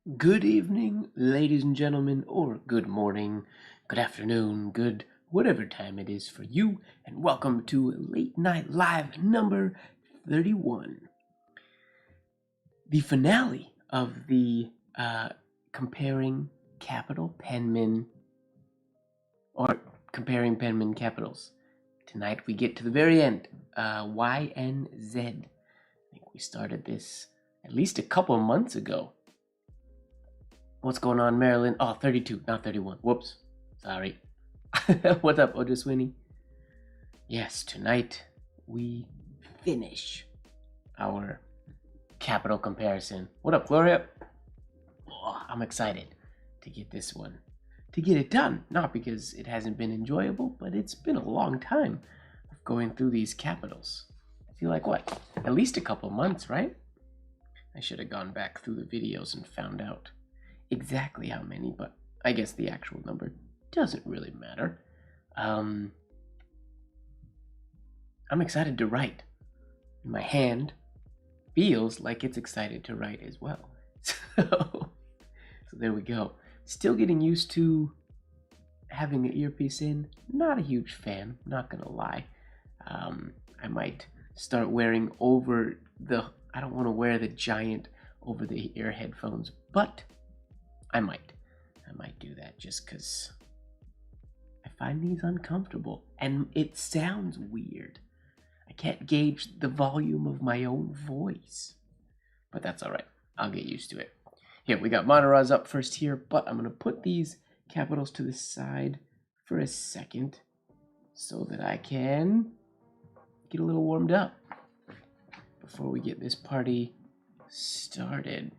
Good evening, ladies and gentlemen, or good morning, good afternoon, good whatever time it is for you, and welcome to Late Night Live number 31. The finale of the comparing capital Penman, or comparing Penman capitals. Tonight we get to the very end, Y and Z. I think we started this at least a couple of months ago. What's going on, Maryland? Oh, 32, not 31. Whoops. Sorry. What's up, Ojaswini? Yes, tonight we finish our capital comparison. What up, Gloria? Oh, I'm excited to get this one. To get it done. Not because it hasn't been enjoyable, but it's been a long time of going through these capitals. I feel like what? At least a couple months, right? I should have gone back through the videos and found out exactly how many, but I guess the actual number doesn't really matter. I'm excited to write. My hand feels like it's excited to write as well. So there we go. Still getting used to having an earpiece in. Not a huge fan, not gonna lie. I might start wearing I don't want to wear the giant over the ear headphones, but I might do that just because I find these uncomfortable and it sounds weird. I can't gauge the volume of my own voice, but that's all right. I'll get used to it. Here, we got Monoraz up first here, but I'm going to put these capitals to the side for a second so that I can get a little warmed up before we get this party started.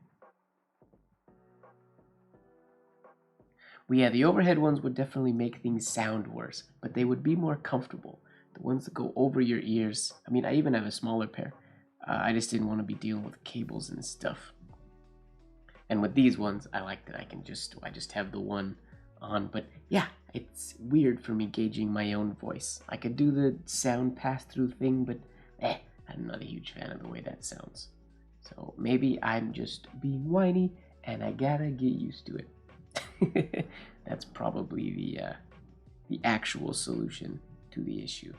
Well, yeah, the overhead ones would definitely make things sound worse, but they would be more comfortable. The ones that go over your ears, I mean, I even have a smaller pair. I just didn't want to be dealing with cables and stuff. And with these ones, I like that I just have the one on. But yeah, it's weird for me gauging my own voice. I could do the sound pass-through thing, but I'm not a huge fan of the way that sounds. So maybe I'm just being whiny, and I gotta get used to it. That's probably the actual solution to the issue.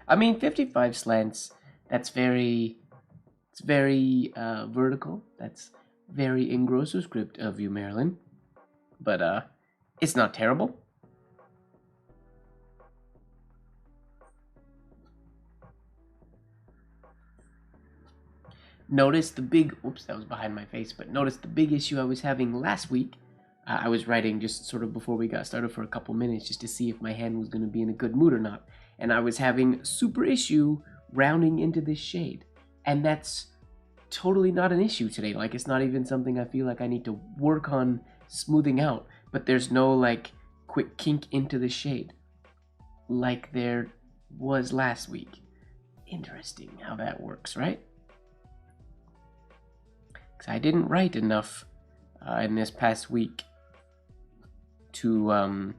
I mean, 55 slants. It's very vertical. That's very engrosso script of you, Marilyn. But it's not terrible. Notice the big, oops, that was behind my face, but notice the big issue I was having last week. I was writing just sort of before we got started for a couple minutes just to see if my hand was going to be in a good mood or not. And I was having super issue rounding into this shade. And that's totally not an issue today. Like, it's not even something I feel like I need to work on smoothing out. But there's no, like, quick kink into the shade like there was last week. Interesting how that works, right? Because I didn't write enough in this past week to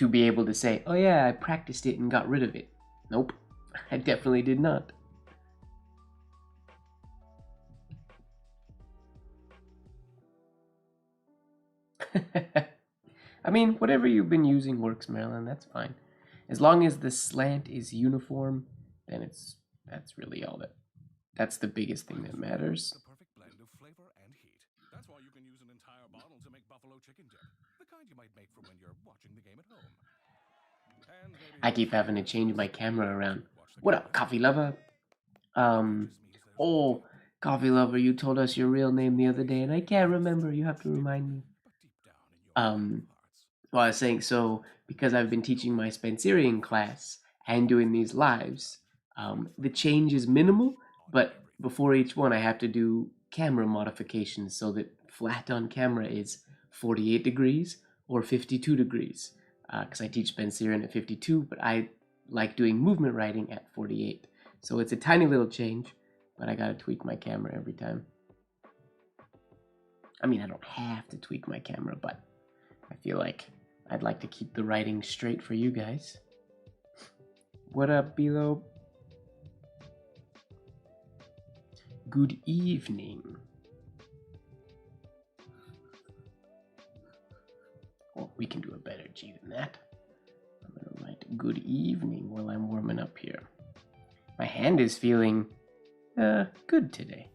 be able to say, oh yeah, I practiced it and got rid of it. Nope, I definitely did not. I mean, whatever you've been using works, Marilyn, that's fine. As long as the slant is uniform, then that's really all that's the biggest thing that matters. The perfect blend of flavor and heat. That's why you can use an entire bottle to make buffalo chicken dip. The kind you might make for when you're watching the game at home. I keep having to change my camera around. What up, coffee lover? Oh, coffee lover, you told us your real name the other day, and I can't remember. You have to remind me. Well, I was saying, so because I've been teaching my Spencerian class and doing these lives, the change is minimal, but before each one, I have to do camera modifications so that flat on camera is 48 degrees or 52 degrees. Because I teach Spencerian at 52, but I like doing movement writing at 48. So it's a tiny little change, but I gotta tweak my camera every time. I mean, I don't have to tweak my camera, but I feel like I'd like to keep the writing straight for you guys. What up, Bilo? Good evening. Well, we can do a better G than that. I'm gonna write good evening while I'm warming up here. My hand is feeling good today.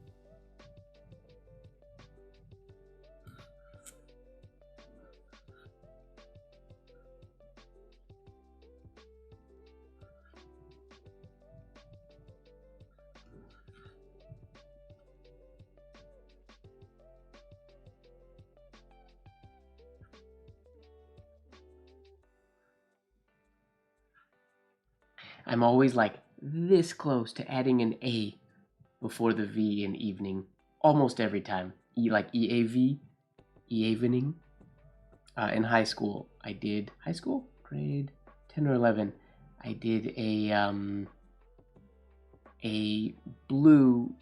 I'm always like this close to adding an A before the V in evening, almost every time. Like EAV, evening. In high school, grade 10 or 11. I did a blue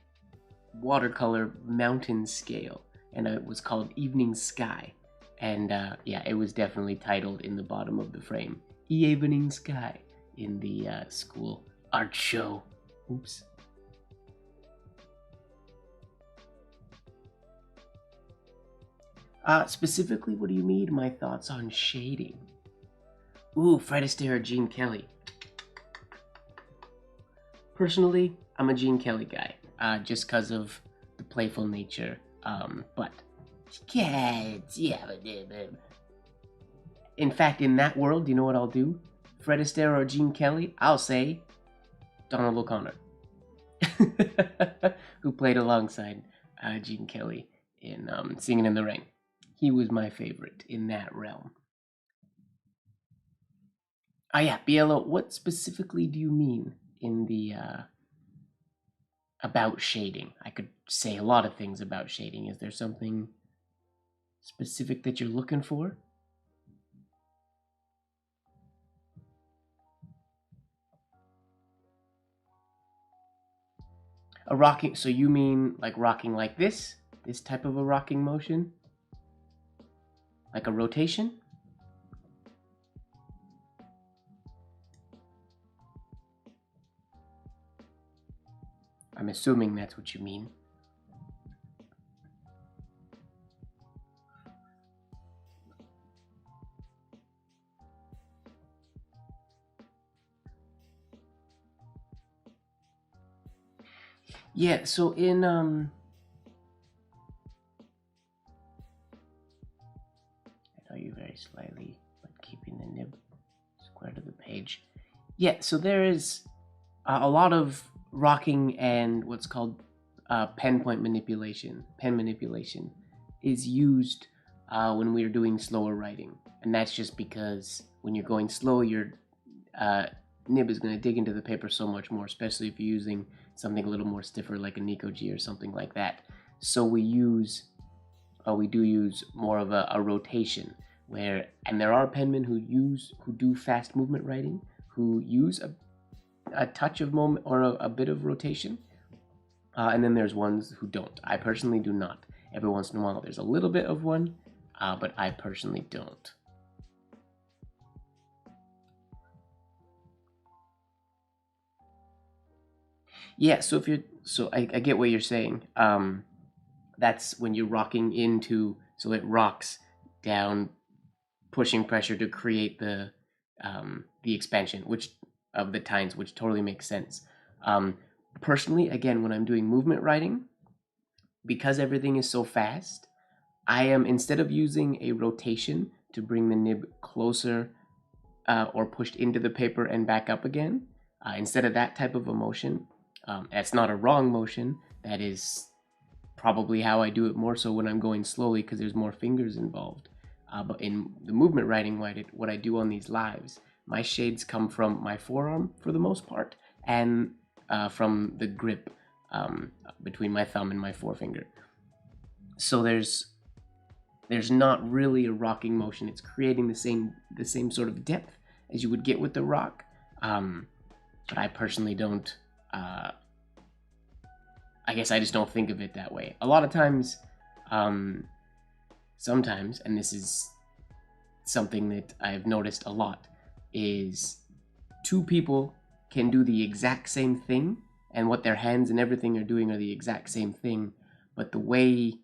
watercolor mountain scale, and it was called Evening Sky. And yeah, it was definitely titled in the bottom of the frame, Evening Sky, in the school art show. Oops. Specifically, what do you mean? My thoughts on shading. Ooh, Fred Astaire or Gene Kelly. Personally, I'm a Gene Kelly guy, just because of the playful nature. But in fact, in that world, you know what I'll do? Fred Astaire or Gene Kelly? I'll say Donald O'Connor, who played alongside Gene Kelly in Singing in the Rain. He was my favorite in that realm. Yeah, BLO, what specifically do you mean in the about shading? I could say a lot of things about shading. Is there something specific that you're looking for? A rocking, so you mean like rocking like this? This type of a rocking motion? Like a rotation? I'm assuming that's what you mean. Yeah, so in I know you very slightly, but keeping the nib square to the page. Yeah, so there is a lot of rocking and what's called pen manipulation is used when we're doing slower writing, and that's just because when you're going slow, your nib is going to dig into the paper so much more, especially if you're using something a little more stiffer like a Nico G or something like that. So we do use more of a rotation where, and there are penmen who do fast movement writing who use a touch of moment or a bit of rotation, and then there's ones who don't. I personally do not. Every once in a while there's a little bit of one, but I personally don't. Yeah, so I get what you're saying. That's when you're rocking into, so it rocks down, pushing pressure to create the expansion, which of the tines, which totally makes sense. Personally, again, when I'm doing movement writing, because everything is so fast, I am, instead of using a rotation to bring the nib closer or pushed into the paper and back up again, instead of that type of a motion, that's not a wrong motion. That is probably how I do it more so when I'm going slowly because there's more fingers involved. But in the movement writing, what I do on these lives, my shades come from my forearm for the most part, and from the grip between my thumb and my forefinger. So there's not really a rocking motion. It's creating the same sort of depth as you would get with the rock. But I personally don't I guess I just don't think of it that way. A lot of times, sometimes, and this is something that I've noticed a lot, is two people can do the exact same thing, and what their hands and everything are doing are the exact same thing, but the way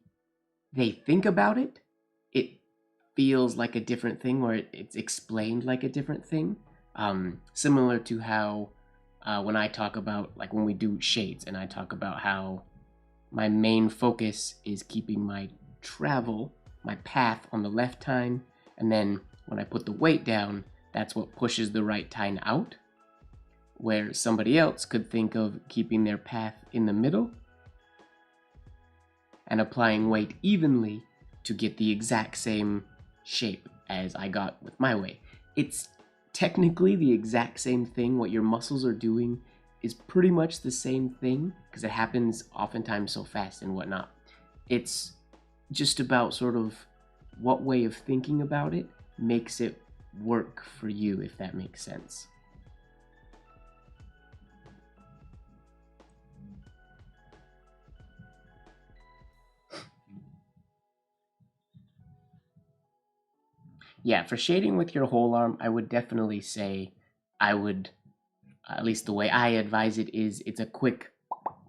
they think about it, it feels like a different thing, or it's explained like a different thing. Similar to how when I talk about, like when we do shades, and I talk about how my main focus is keeping my travel, my path on the left tine, and then when I put the weight down, that's what pushes the right tine out. Where somebody else could think of keeping their path in the middle and applying weight evenly to get the exact same shape as I got with my way. It's technically the exact same thing. What your muscles are doing is pretty much the same thing because it happens oftentimes so fast and whatnot. It's just about sort of what way of thinking about it makes it work for you, if that makes sense. Yeah, for shading with your whole arm, I would definitely say at least the way I advise it is it's a quick,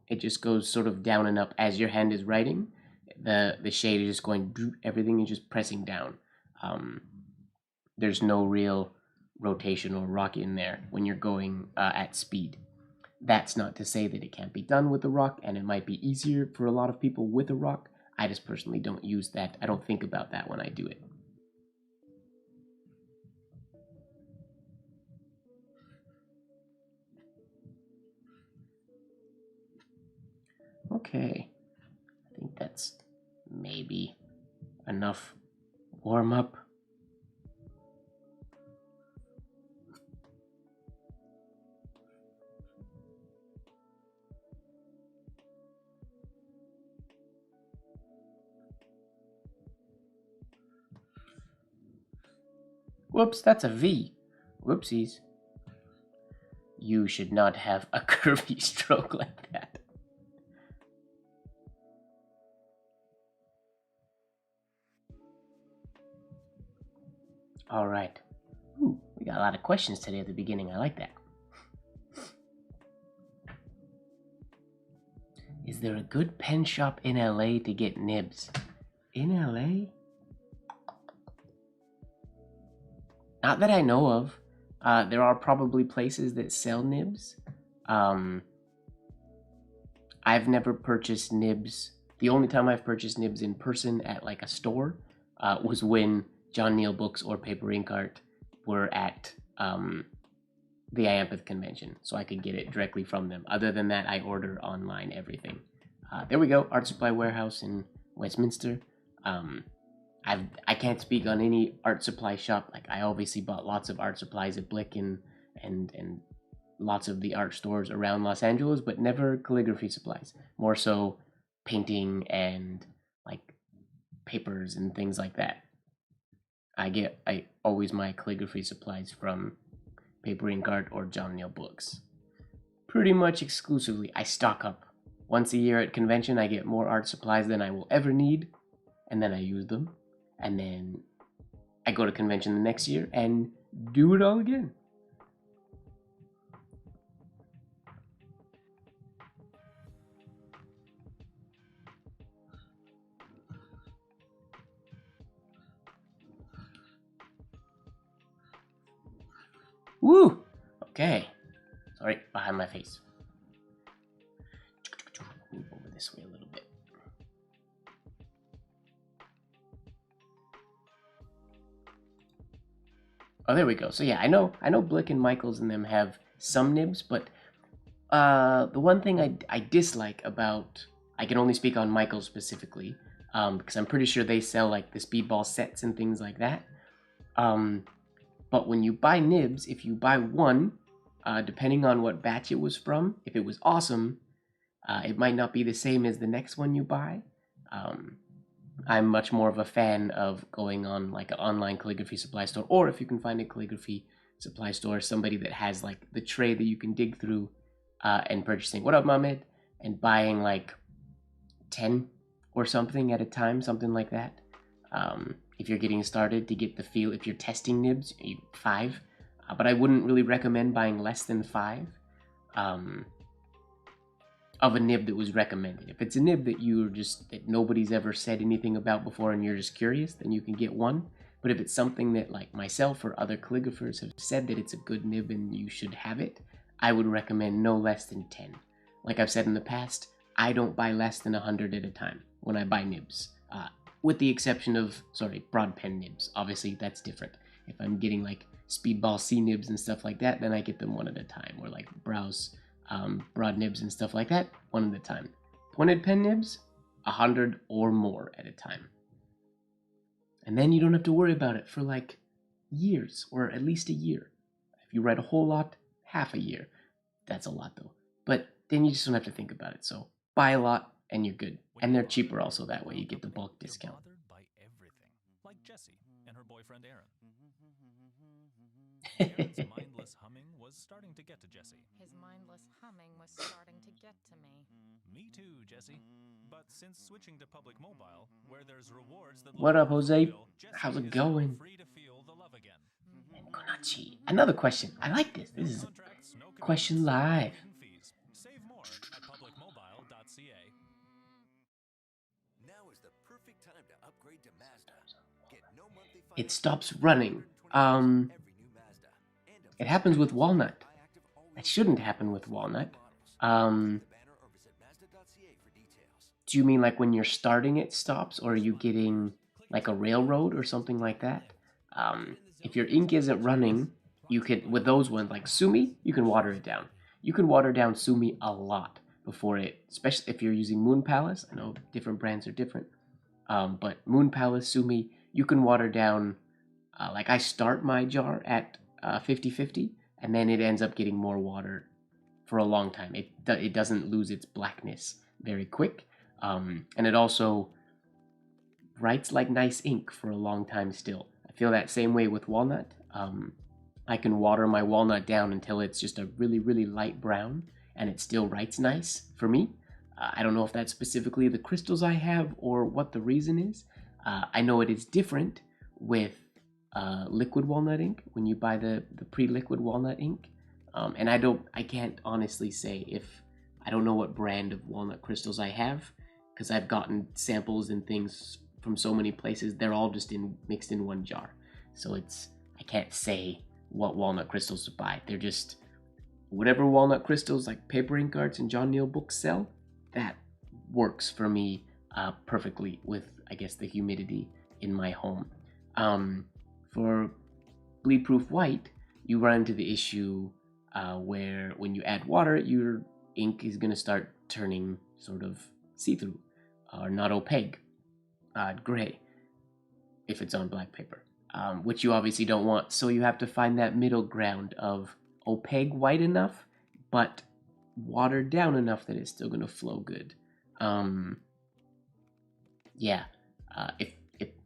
it just goes sort of down and up as your hand is writing. The shade is just going, everything is just pressing down. There's no real rotation or rock in there when you're going at speed. That's not to say that it can't be done with a rock, and it might be easier for a lot of people with a rock. I just personally don't use that. I don't think about that when I do it. Okay, I think that's maybe enough warm up. Whoops, that's a V. Whoopsies. You should not have a curvy stroke like that. All right. Ooh, we got a lot of questions today at the beginning. I like that. Is there a good pen shop in LA to get nibs? In LA? Not that I know of. There are probably places that sell nibs. I've never purchased nibs. The only time I've purchased nibs in person at like a store was when John Neal Books or Paper Ink Art were at the IAMPATH convention, so I could get it directly from them. Other than that, I order online everything. There we go, Art Supply Warehouse in Westminster. I can't speak on any art supply shop. Like I obviously bought lots of art supplies at Blick and lots of the art stores around Los Angeles, but never calligraphy supplies. More so painting and like papers and things like that. I always my calligraphy supplies from Paper Ink Art or John Neal Books. Pretty much exclusively, I stock up. Once a year at convention, I get more art supplies than I will ever need, and then I use them. And then I go to convention the next year and do it all again. Woo! Okay. Sorry, behind my face. Move over this way a little bit. Oh, there we go. So yeah, I know Blick and Michaels and them have some nibs, but the one thing I dislike about, I can only speak on Michaels specifically, because I'm pretty sure they sell like the speedball sets and things like that. But when you buy nibs, if you buy one, depending on what batch it was from, if it was awesome, it might not be the same as the next one you buy. I'm much more of a fan of going on like an online calligraphy supply store, or if you can find a calligraphy supply store, somebody that has like the tray that you can dig through and purchasing, what up, Mohammed, and buying like 10 or something at a time, something like that. If you're getting started to get the feel, if you're testing nibs, 5. But I wouldn't really recommend buying less than 5 of a nib that was recommended. If it's a nib that nobody's ever said anything about before and you're just curious, then you can get 1. But if it's something that like myself or other calligraphers have said that it's a good nib and you should have it, I would recommend no less than 10. Like I've said in the past, I don't buy less than 100 at a time when I buy nibs. With the exception of, broad pen nibs. Obviously, that's different. If I'm getting like Speedball C nibs and stuff like that, then I get them 1 at a time. Or like Browse broad nibs and stuff like that, 1 at a time. Pointed pen nibs, 100 or more at a time. And then you don't have to worry about it for like years, or at least a year. If you write a whole lot, half a year. That's a lot though. But then you just don't have to think about it. So buy a lot and you're good. And they're cheaper also that way. You get the bulk discount. Bothered by everything, like Jessie and her boyfriend Aaron. Aaron's mindless humming was starting to get to Jessie. His mindless humming was starting to get to me. Me too, Jessie. But since switching to public mobile, where there's rewards that What up, Jose? Jessie How's it is going? free to feel the love again. And Konachi. Another question. I like this. This is a Contracts, no question commitments, no live. hidden fees. Save more at publicmobile.ca. Now is the perfect time to upgrade to Mazda. Get no monthly It stops running. It happens with Walnut. That shouldn't happen with Walnut. Do you mean like when you're starting it stops, or are you getting like a railroad or something like that? If your ink isn't running, you can, with those ones like Sumi, you can water it down. You can water down Sumi a lot before it, especially if you're using Moon Palace. I know different brands are different, but Moon Palace, Sumi, you can water down, like I start my jar at 50-50, and then it ends up getting more water for a long time. It doesn't lose its blackness very quick, and it also writes like nice ink for a long time still. I feel that same way with Walnut. I can water my Walnut down until it's just a really, really light brown, and it still writes nice for me. I don't know if that's specifically the crystals I have or what the reason is. I know it is different with liquid walnut ink when you buy the pre-liquid walnut ink. And I can't honestly say if, I don't know what brand of walnut crystals I have, because I've gotten samples and things from so many places. They're all just mixed in one jar. So I can't say what walnut crystals to buy. They're just whatever walnut crystals like paper ink arts and John Neal books sell. That works for me perfectly with, I guess, the humidity in my home. For bleed proof white, you run into the issue where when you add water, your ink is going to start turning sort of see-through or not opaque, gray, if it's on black paper, which you obviously don't want. So you have to find that middle ground of opaque white enough, but watered down enough that it's still going to flow good.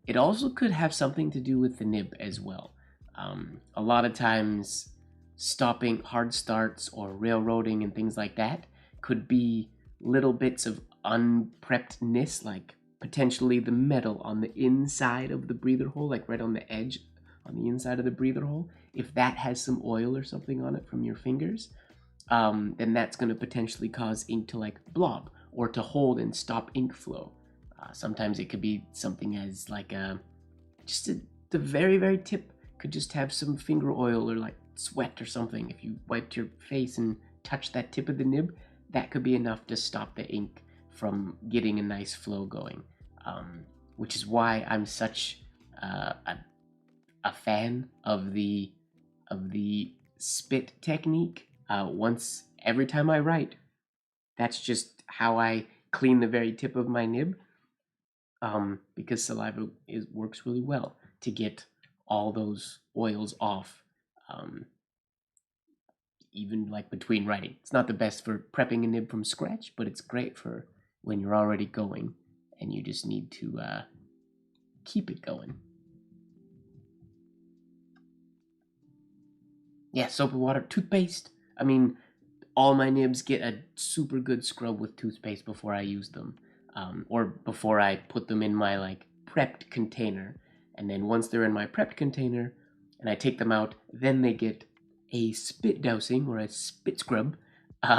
It also could have something to do with the nib as well. A lot of times, stopping hard starts or railroading and things like that could be little bits of unpreppedness, like potentially the metal on the inside of the breather hole, like right on the edge on the inside of the breather hole. If that has some oil or something on it from your fingers, then that's going to potentially cause ink to like blob or to hold and stop ink flow. Sometimes it could be something as like the very, very tip could just have some finger oil or like sweat or something. If you wiped your face and touched that tip of the nib, that could be enough to stop the ink from getting a nice flow going. Which is why I'm such a fan of the spit technique. Every time I write, that's just how I clean the very tip of my nib. Because saliva works really well to get all those oils off, even like between writing. It's not the best for prepping a nib from scratch, but it's great for when you're already going and you just need to keep it going. Yeah, soap and water, toothpaste. I mean, all my nibs get a super good scrub with toothpaste before I use them, or before I put them in my like prepped container. And then once they're in my prepped container and I take them out, then they get a spit dousing or a spit scrub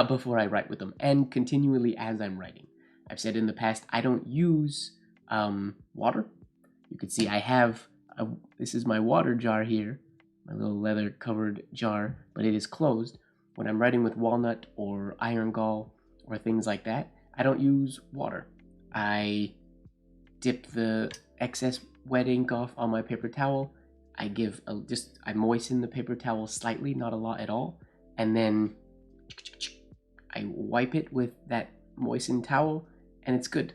before I write with them, and continually as I'm writing. I've said in the past I don't use water. You can see I have this is my water jar here, my little leather covered jar, but it is closed. When I'm writing with walnut or iron gall or things like that, I don't use water. I dip the excess wet ink off on my paper towel. I moisten the paper towel slightly, not a lot at all, and then I wipe it with that moistened towel, and it's good.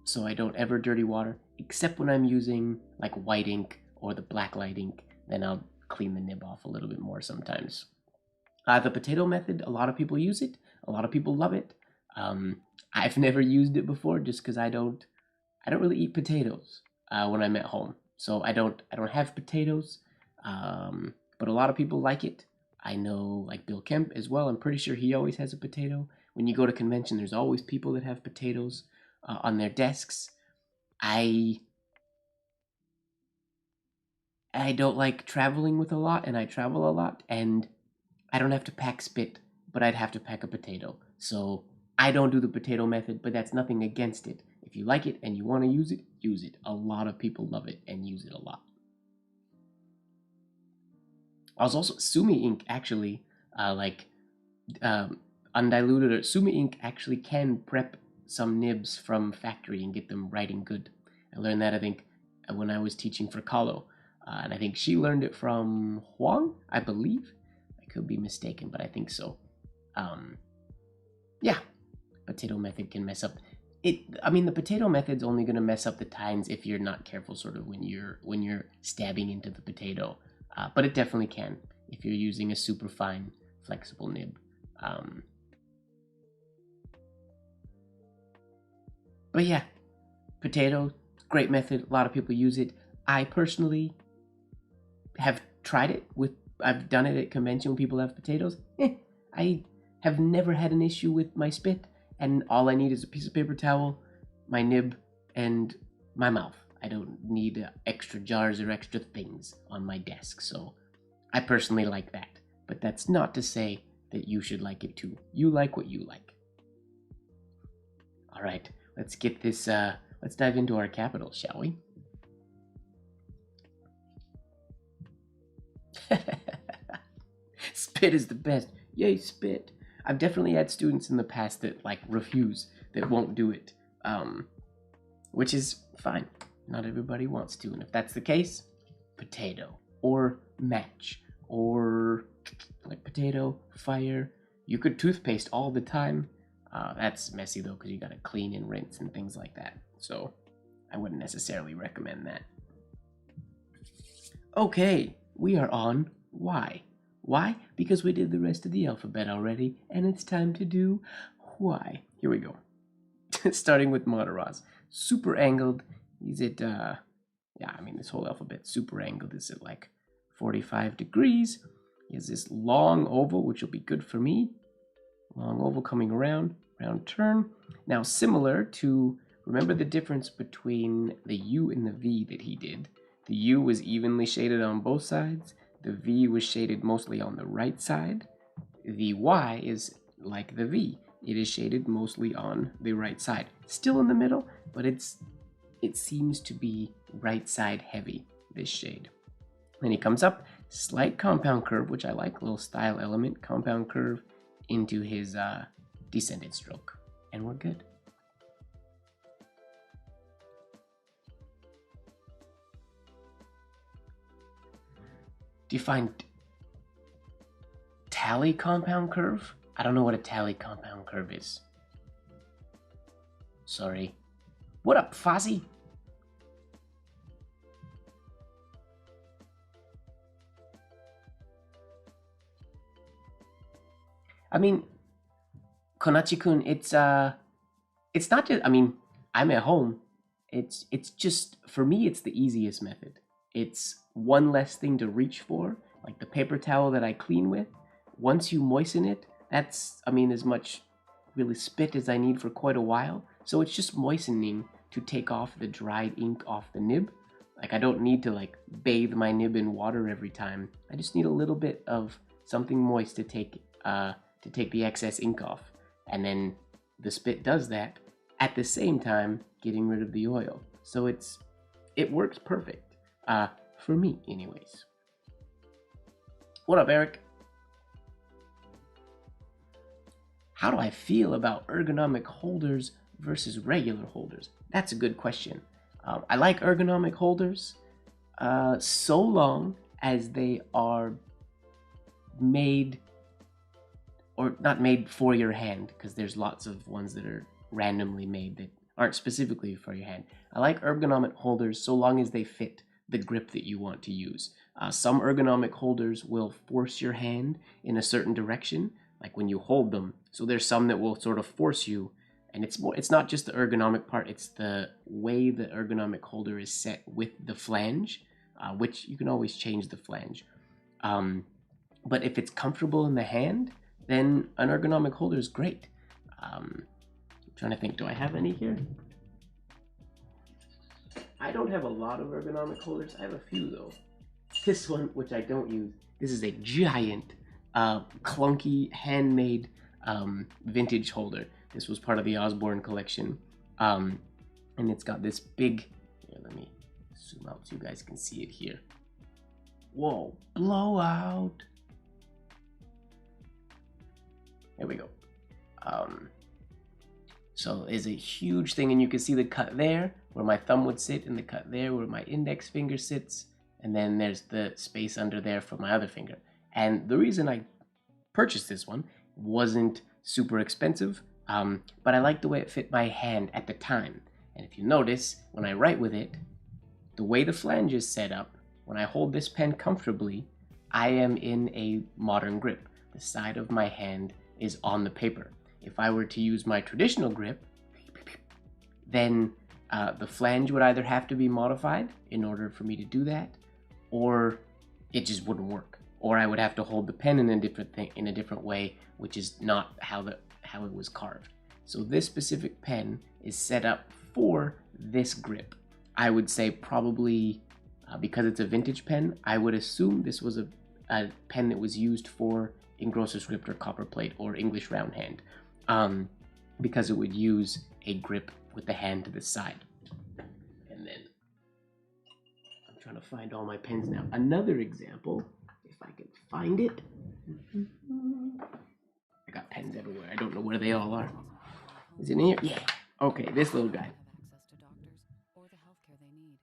So I don't ever dirty water, except when I'm using like white ink or the black light ink. Then I'll clean the nib off a little bit more sometimes. The potato method, a lot of people use it. A lot of people love it. I've never used it before just because I don't really eat potatoes when I'm at home. So I don't have potatoes. But a lot of people like it. I know like Bill Kemp as well. I'm pretty sure he always has a potato. When you go to convention, there's always people that have potatoes on their desks. I don't like traveling with a lot, and I travel a lot, and I don't have to pack spit, but I'd have to pack a potato. So I don't do the potato method, but that's nothing against it. If you like it and you want to use it, use it. A lot of people love it and use it a lot. I was also Sumi ink actually, undiluted or Sumi ink actually can prep some nibs from factory and get them writing good. I learned that I think when I was teaching for Kahlo, and I think she learned it from Huang, I believe. I could be mistaken, but I think so. Yeah, potato method can mess up it. I mean, the potato method's only going to mess up the tines if you're not careful, sort of when you're stabbing into the potato. But it definitely can if you're using a super fine, flexible nib. But yeah, potato, great method. A lot of people use it. I personally have tried it I've done it at convention when people have potatoes. I have never had an issue with my spit, and all I need is a piece of paper towel, my nib, and my mouth. I don't need extra jars or extra things on my desk, so I personally like that. But that's not to say that you should like it too. You like what you like. All right, let's get this, let's dive into our capital, shall we? Spit is the best. Yay, spit. I've definitely had students in the past that like refuse, that won't do it, which is fine. Not everybody wants to, and if that's the case, potato or match or like potato, fire. You could toothpaste all the time. That's messy though because you gotta clean and rinse and things like that. So I wouldn't necessarily recommend that. Okay, we are on Y. Why? Because we did the rest of the alphabet already, and it's time to do Y. Here we go. Starting with Mataraz. Super angled. He's at, this whole alphabet super angled is at like 45 degrees. He has this long oval, which will be good for me. Long oval coming around, round turn. Now, similar to, remember the difference between the U and the V that he did. The U was evenly shaded on both sides. The V was shaded mostly on the right side. The Y is like the V. It is shaded mostly on the right side. Still in the middle, but it seems to be right side heavy, this shade. Then he comes up, slight compound curve, which I like, little style element, compound curve into his descended stroke. And we're good. Do you find tally compound curve? I don't know what a tally compound curve is. Sorry. What up, Fozzie? I mean, Konachi-kun, it's not just, I'm at home. It's just, for me, it's the easiest method. It's one less thing to reach for, like the paper towel that I clean with. once you moisten it, that's, I mean, as much really spit as I need for quite a while. So it's just moistening to take off the dried ink off the nib. Like I don't need to like bathe my nib in water every time. I just need a little bit of something moist to take the excess ink off. And then the spit does that at the same time getting rid of the oil. So it works perfect. For me anyways. What up, Eric? How do I feel about ergonomic holders versus regular holders? That's a good question. I like ergonomic holders so long as they are made, or not made for your hand, because there's lots of ones that are randomly made that aren't specifically for your hand. I like ergonomic holders so long as they fit the grip that you want to use. Some ergonomic holders will force your hand in a certain direction, like when you hold them. So there's some that will sort of force you, and it's not just the ergonomic part, it's the way the ergonomic holder is set with the flange, which you can always change the flange. But if it's comfortable in the hand, then an ergonomic holder is great. I'm trying to think, do I have any here? I don't have a lot of ergonomic holders. I have a few though. This one, which I don't use, this is a giant, clunky, handmade vintage holder. This was part of the Osborne collection. And it's got this big, here, let me zoom out so you guys can see it here. Whoa, blowout. There we go. So it's a huge thing, and you can see the cut there where my thumb would sit, and the cut there where my index finger sits, and then there's the space under there for my other finger. And the reason I purchased this one wasn't super expensive, but I liked the way it fit my hand at the time. And if you notice, when I write with it, the way the flange is set up, when I hold this pen comfortably, I am in a modern grip. The side of my hand is on the paper. If I were to use my traditional grip, then the flange would either have to be modified in order for me to do that, or it just wouldn't work. Or I would have to hold the pen in a different way, which is not how it was carved. So this specific pen is set up for this grip. I would say probably because it's a vintage pen, I would assume this was a pen that was used for engrosser script or copperplate or English round hand, because it would use a grip with the hand to the side. And then I'm trying to find all my pens now. Another example, if I can find it. I got pens everywhere. I don't know where they all are. Is it in here? Yeah. Okay, this little guy. Access to doctors or the healthcare they need.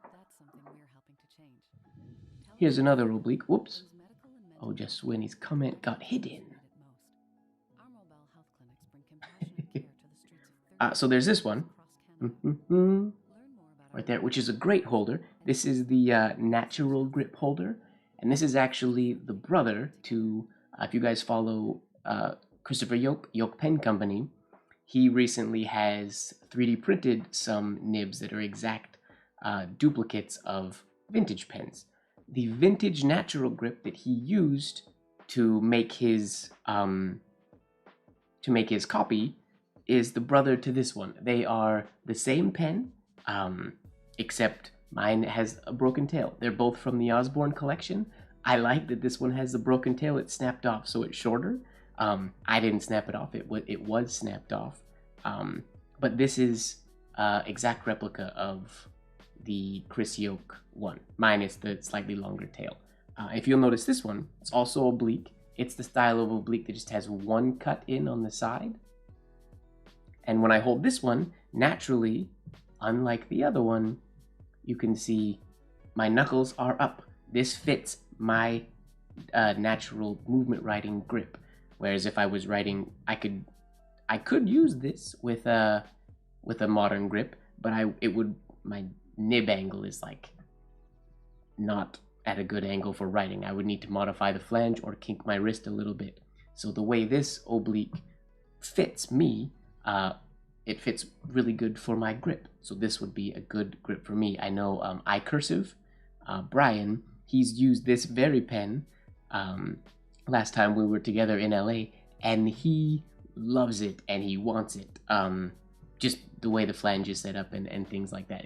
That's something we're helping to change. Here's another oblique. Whoops. Oh, just when his comment got hidden. Our mobile health clinics bring compassionate care to the streets of So there's this one. Learn more about Right there, which is a great holder. This is the natural grip holder. And this is actually the brother to, if you guys follow Christopher Yoke Pen Company, he recently has 3D printed some nibs that are exact duplicates of vintage pens. The vintage natural grip that he used to make his copy is the brother to this one. They are the same pen, except mine has a broken tail. They're both from the Osborne collection. I like that this one has the broken tail. It's snapped off, so it's shorter. I didn't snap it off. It was snapped off. But this is exact replica of the Chris Yoke one, minus the slightly longer tail. If you'll notice this one, it's also oblique. It's the style of oblique that just has one cut in on the side. And when I hold this one, naturally, unlike the other one, you can see my knuckles are up. This fits my natural movement writing grip. Whereas if I was writing, I could use this with a modern grip, but my nib angle is like not at a good angle for writing. I would need to modify the flange or kink my wrist a little bit. So the way this oblique fits me, it fits really good for my grip. So this would be a good grip for me. I know iCursive, Brian, he's used this very pen last time we were together in LA, and he loves it and he wants it. Just the way the flange is set up and things like that.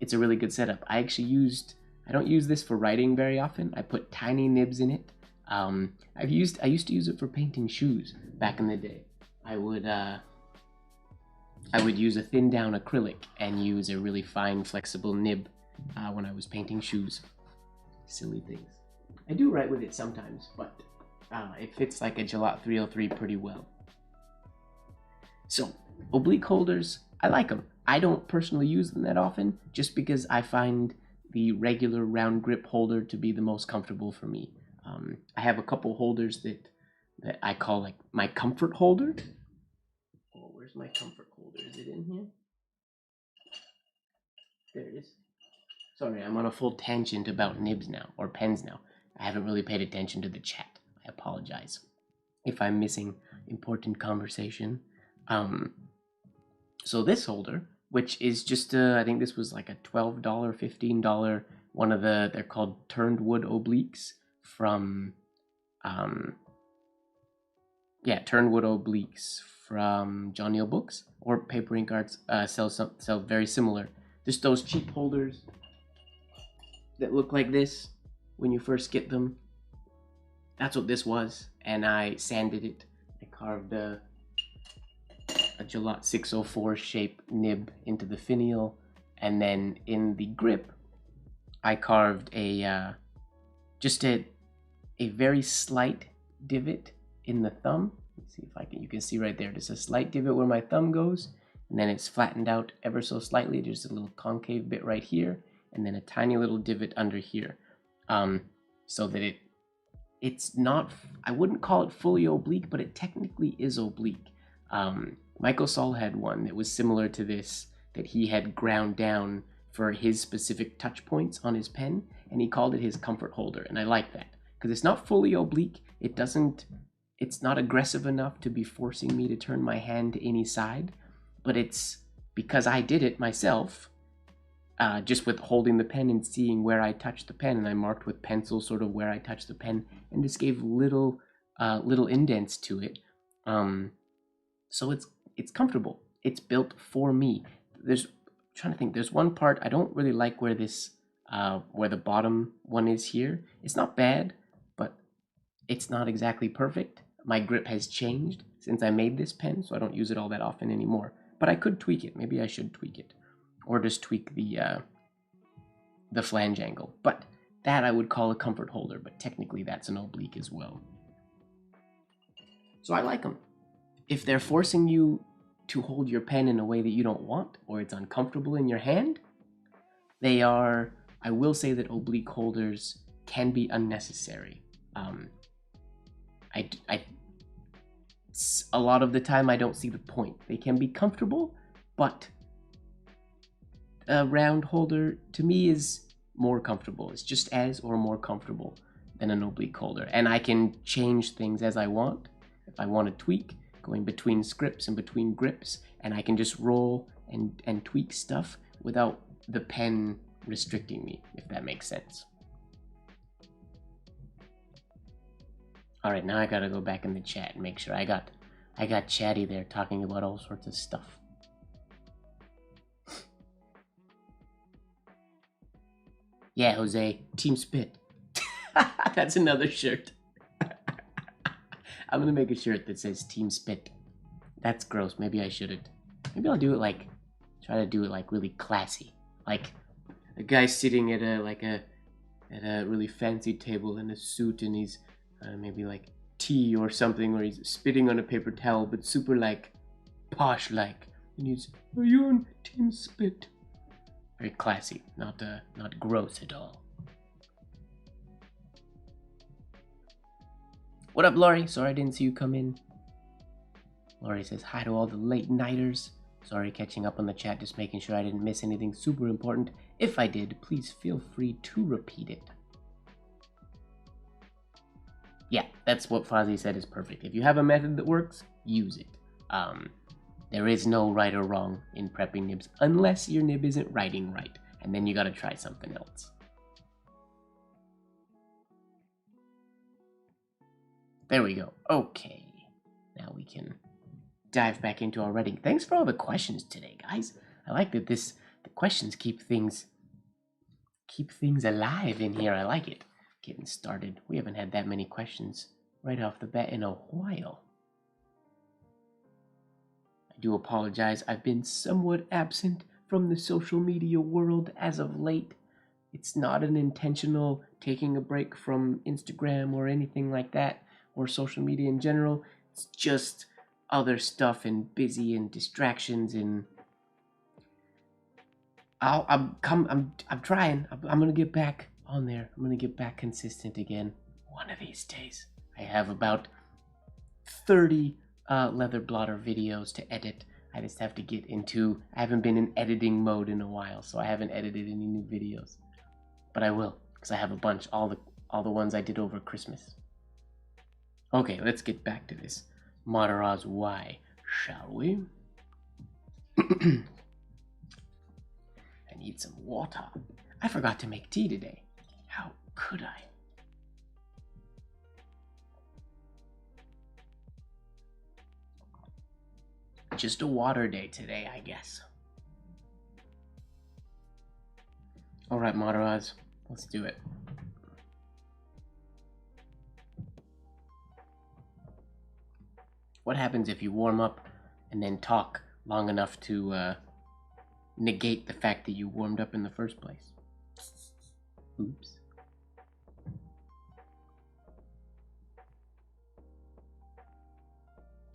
It's a really good setup. I don't use this for writing very often. I put tiny nibs in it. I used to use it for painting shoes back in the day. I would use a thin down acrylic and use a really fine flexible nib when I was painting shoes. Silly things. I do write with it sometimes, but it fits like a Gelato 303 pretty well. So, oblique holders, I like them. I don't personally use them that often, just because I find the regular round grip holder to be the most comfortable for me. I have a couple holders that I call like my comfort holder. Oh, where's my comfort holder? Is it in here? There it is. Sorry, I'm on a full tangent about nibs now, or pens now. I haven't really paid attention to the chat. I apologize if I'm missing important conversation. So this holder, which is just I think this was like a $12, $15, one of they're called turned wood obliques from, turned wood obliques from John Neal Books, or Paper Ink Arts sell very similar. Just those cheap holders that look like this when you first get them. That's what this was, and I sanded it. I carved a Gelato 604 shape nib into the finial, and then in the grip, I carved just a very slight divot in the thumb. Let's see if you can see right there. Just a slight divot where my thumb goes, and then it's flattened out ever so slightly. There's a little concave bit right here, and then a tiny little divot under here, so that it's not, I wouldn't call it fully oblique, but it technically is oblique. Michael Saul had one that was similar to this, that he had ground down for his specific touch points on his pen, and he called it his comfort holder, and I like that, because it's not fully oblique. It's not aggressive enough to be forcing me to turn my hand to any side, but it's because I did it myself, just with holding the pen and seeing where I touched the pen, and I marked with pencil sort of where I touched the pen, and just gave little indents to it. So it's comfortable. It's built for me. There's one part I don't really like where this where the bottom one is here. It's not bad, but it's not exactly perfect. My grip has changed since I made this pen, so I don't use it all that often anymore. But I could tweak it. Maybe I should tweak it, or just tweak the flange angle. But that I would call a comfort holder, but technically that's an oblique as well. So I like them. If they're forcing you to hold your pen in a way that you don't want, or it's uncomfortable in your hand, I will say that oblique holders can be unnecessary. A lot of the time I don't see the point. They can be comfortable, but a round holder to me is more comfortable. It's just as or more comfortable than an oblique holder, and I can change things as I want. If I want to tweak, going between scripts and between grips, and I can just roll and tweak stuff without the pen restricting me, if that makes sense. Alright, now I gotta go back in the chat and make sure I got chatty there talking about all sorts of stuff. Yeah, Jose, Team Spit. That's another shirt. I'm gonna make a shirt that says Team Spit. That's gross. Maybe I shouldn't. Maybe I'll do it try to do it really classy. Like a guy sitting at a really fancy table in a suit, and he's maybe tea or something, or he's spitting on a paper towel, but super posh and he's, are you on Team Spit? Very classy, not gross at all. What up, Laurie? Sorry I didn't see you come in. Laurie says hi to all the late nighters. Sorry, catching up on the chat, just making sure I didn't miss anything super important. If I did, please feel free to repeat it. Yeah, that's what Fozzie said is perfect. If you have a method that works, use it. There is no right or wrong in prepping nibs, unless your nib isn't writing right, and then you gotta try something else. There we go. Okay. Now we can dive back into our writing. Thanks for all the questions today, guys. I like that the questions keep things alive in here. I like it. Getting started. We haven't had that many questions right off the bat in a while. I do apologize. I've been somewhat absent from the social media world as of late. It's not an intentional taking a break from Instagram or anything like that, or social media in general. It's just other stuff and busy and distractions, and I'm trying. I'm gonna get back on there. I'm gonna get back consistent again one of these days. I have about 30 leather blotter videos to edit. I just have to get into. I haven't been in editing mode in a while, so I haven't edited any new videos. But I will, because I have a bunch. All the ones I did over Christmas. Okay, let's get back to this Mataraz Y, shall we? I need some water. I forgot to make tea today. How could I? Just a water day today, I guess. Alright, Mataraz, let's do it. What happens if you warm up and then talk long enough to negate the fact that you warmed up in the first place? Oops.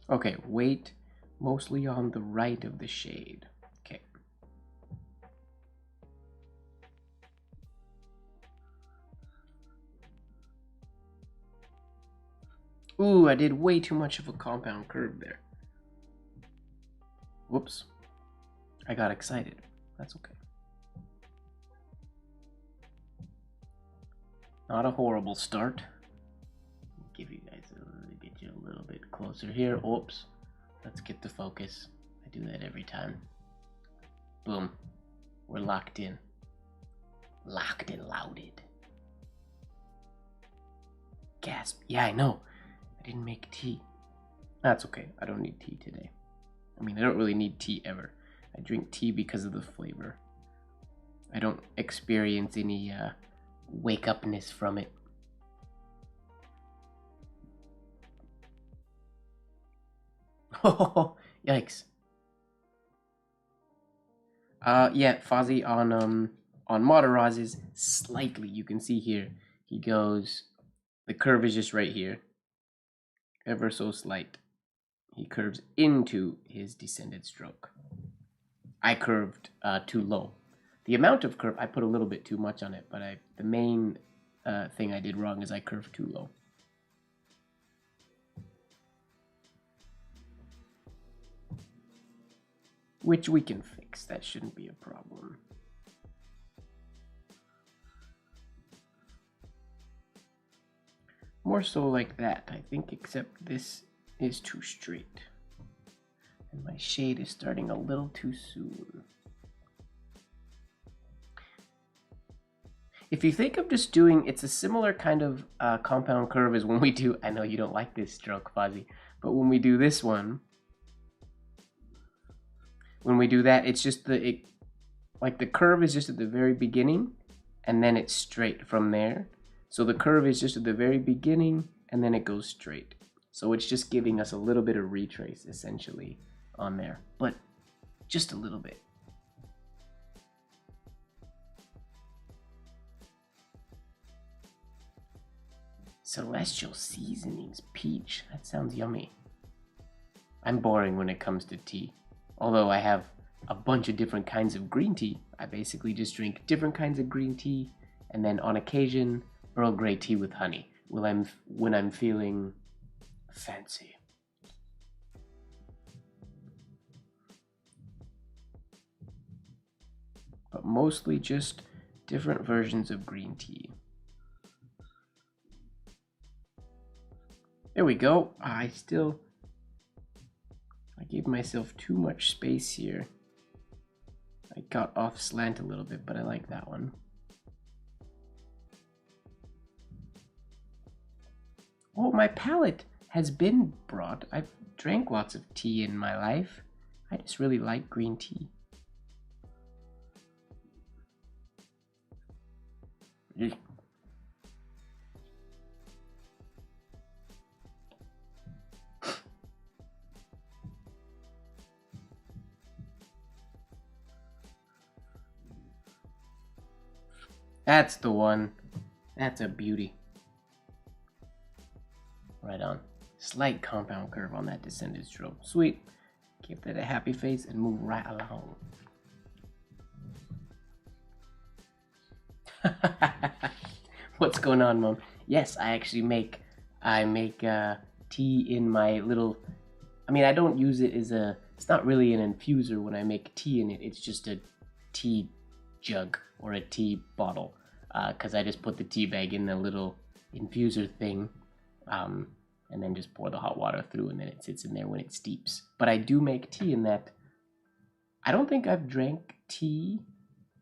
Okay, wait mostly on the right of the shade. Okay. Ooh, I did way too much of a compound curve there. Whoops. I got excited. That's okay. Not a horrible start. Give you guys get you a little bit closer here. Oops. Let's get the focus. I do that every time. Boom. We're locked in. Locked and loaded. Gasp. Yeah, I know. I didn't make tea. That's okay. I don't need tea today. I mean, I don't really need tea ever. I drink tea because of the flavor. I don't experience any wake-upness from it. Oh, yikes. Yeah, Fozzie on Mataraz's slightly, you can see here, he goes, the curve is just right here. Ever so slight. He curves into his descended stroke. I curved too low. The amount of curve, I put a little bit too much on it, but the main thing I did wrong is I curved too low. Which we can fix. That shouldn't be a problem. More so like that, I think, except this is too straight. And my shade is starting a little too soon. If you think of just doing, it's a similar kind of compound curve as when we do, I know you don't like this stroke, Fozzie, but when we do this one, when we do that, it's just like the curve is just at the very beginning, and then it's straight from there. So the curve is just at the very beginning, and then it goes straight. So it's just giving us a little bit of retrace, essentially, on there. But just a little bit. Celestial Seasonings Peach. That sounds yummy. I'm boring when it comes to tea. Although I have a bunch of different kinds of green tea. I basically just drink different kinds of green tea, and then on occasion, Earl Grey tea with honey when I'm feeling fancy. But mostly just different versions of green tea. There we go. I gave myself too much space here. I got off slant a little bit, but I like that one. Oh, my palate has been brought. I've drank lots of tea in my life. I just really like green tea. Eek. That's the one. That's a beauty. Right on. Slight compound curve on that descended stroke. Sweet. Give that a happy face and move right along. What's going on, Mom? Yes, I actually make tea in my little. I mean, I don't use it as a. It's not really an infuser when I make tea in it. It's just a tea jug or a tea bottle, because I just put the tea bag in the little infuser thing, and then just pour the hot water through, and then it sits in there when it steeps. But I do make tea in that. I don't think I've drank tea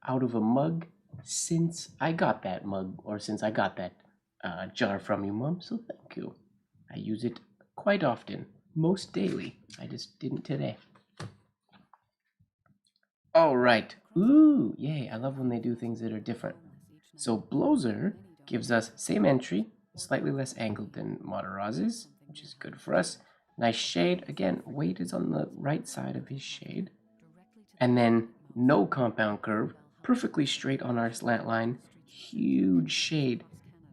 out of a mug since I got that mug, or since I got that jar from you, Mom, so thank you. I use it quite often, most daily. I just didn't today. All right. Ooh, yay, I love when they do things that are different. So Blozer gives us same entry, slightly less angled than Mataraz's, which is good for us. Nice shade. Again, weight is on the right side of his shade. And then no compound curve, perfectly straight on our slant line, huge shade.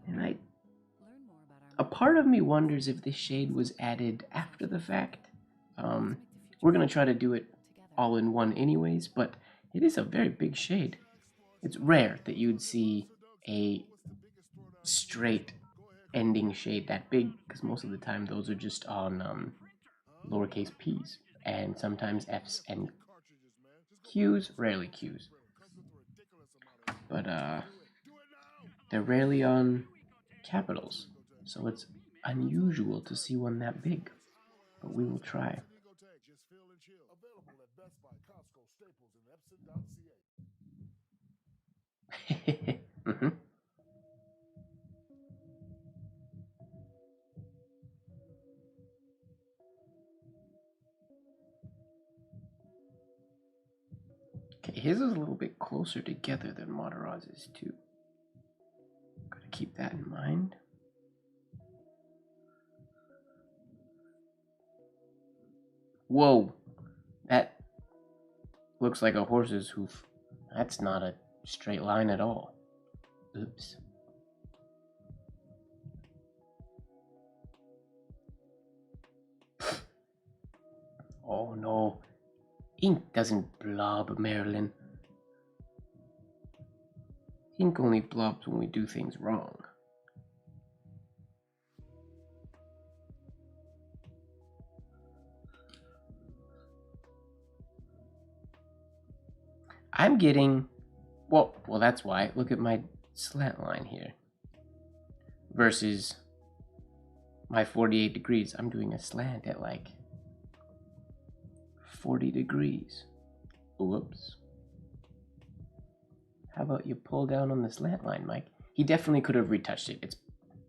And a part of me wonders if this shade was added after the fact. We're gonna try to do it all in one anyways, but it is a very big shade. It's rare that you'd see a straight ending shade that big, because most of the time those are just on lowercase p's and sometimes f's and q's, rarely q's. But they're rarely on capitals, so it's unusual to see one that big, but we will try. Mm-hmm. Okay, his is a little bit closer together than Mataraz's too. Gotta keep that in mind. Whoa, that looks like a horse's hoof. That's not a straight line at all. Oops. Oh no. Ink doesn't blob, Marilyn. Ink only blobs when we do things wrong. I'm getting, well, that's why. Look at my slant line here. Versus my 48 degrees. I'm doing a slant at like 40 degrees. Whoops. How about you pull down on the slant line, Mike? He definitely could have retouched it. It's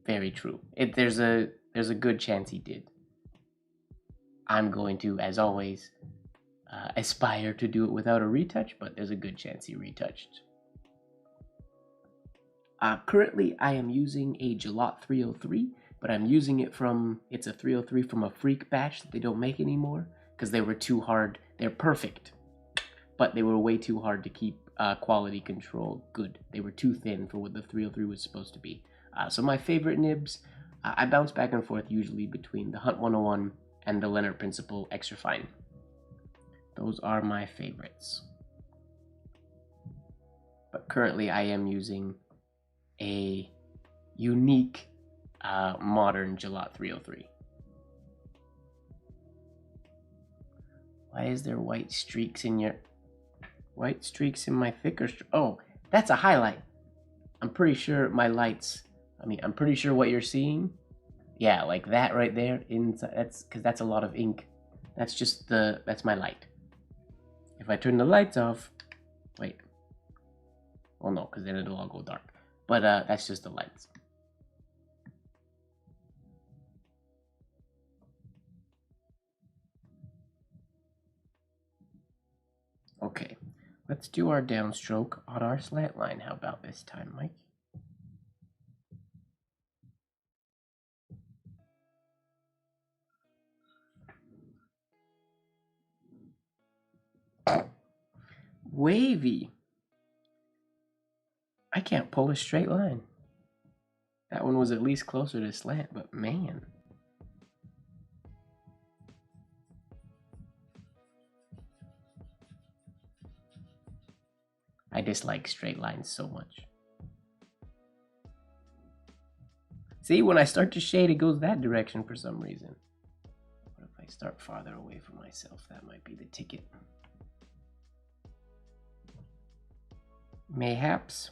very true. There's a good chance he did. I'm going to, as always, aspire to do it without a retouch, but there's a good chance he retouched. Currently, I am using a Gelot 303, but I'm using it from, it's a 303 from a Freak batch that they don't make anymore, because they were too hard. They're perfect, but they were way too hard to keep quality control good. They were too thin for what the 303 was supposed to be. So my favorite nibs, I bounce back and forth usually between the Hunt 101 and the Leonard Principle Extra Fine. Those are my favorites. But currently I am using a unique modern Gelot 303. Why is there white streaks in my thicker oh, that's a highlight. I'm pretty sure my lights, I'm pretty sure what you're seeing, yeah, like that right there, inside, that's because that's a lot of ink. That's just that's my light. If I turn the lights off, wait. Well, no, because then it'll all go dark. But that's just the lights. Okay, let's do our downstroke on our slant line. How about this time, Mike? Wavy. I can't pull a straight line. That one was at least closer to slant, but man. I dislike straight lines so much. See, when I start to shade, it goes that direction for some reason. What if I start farther away from myself? That might be the ticket. Mayhaps.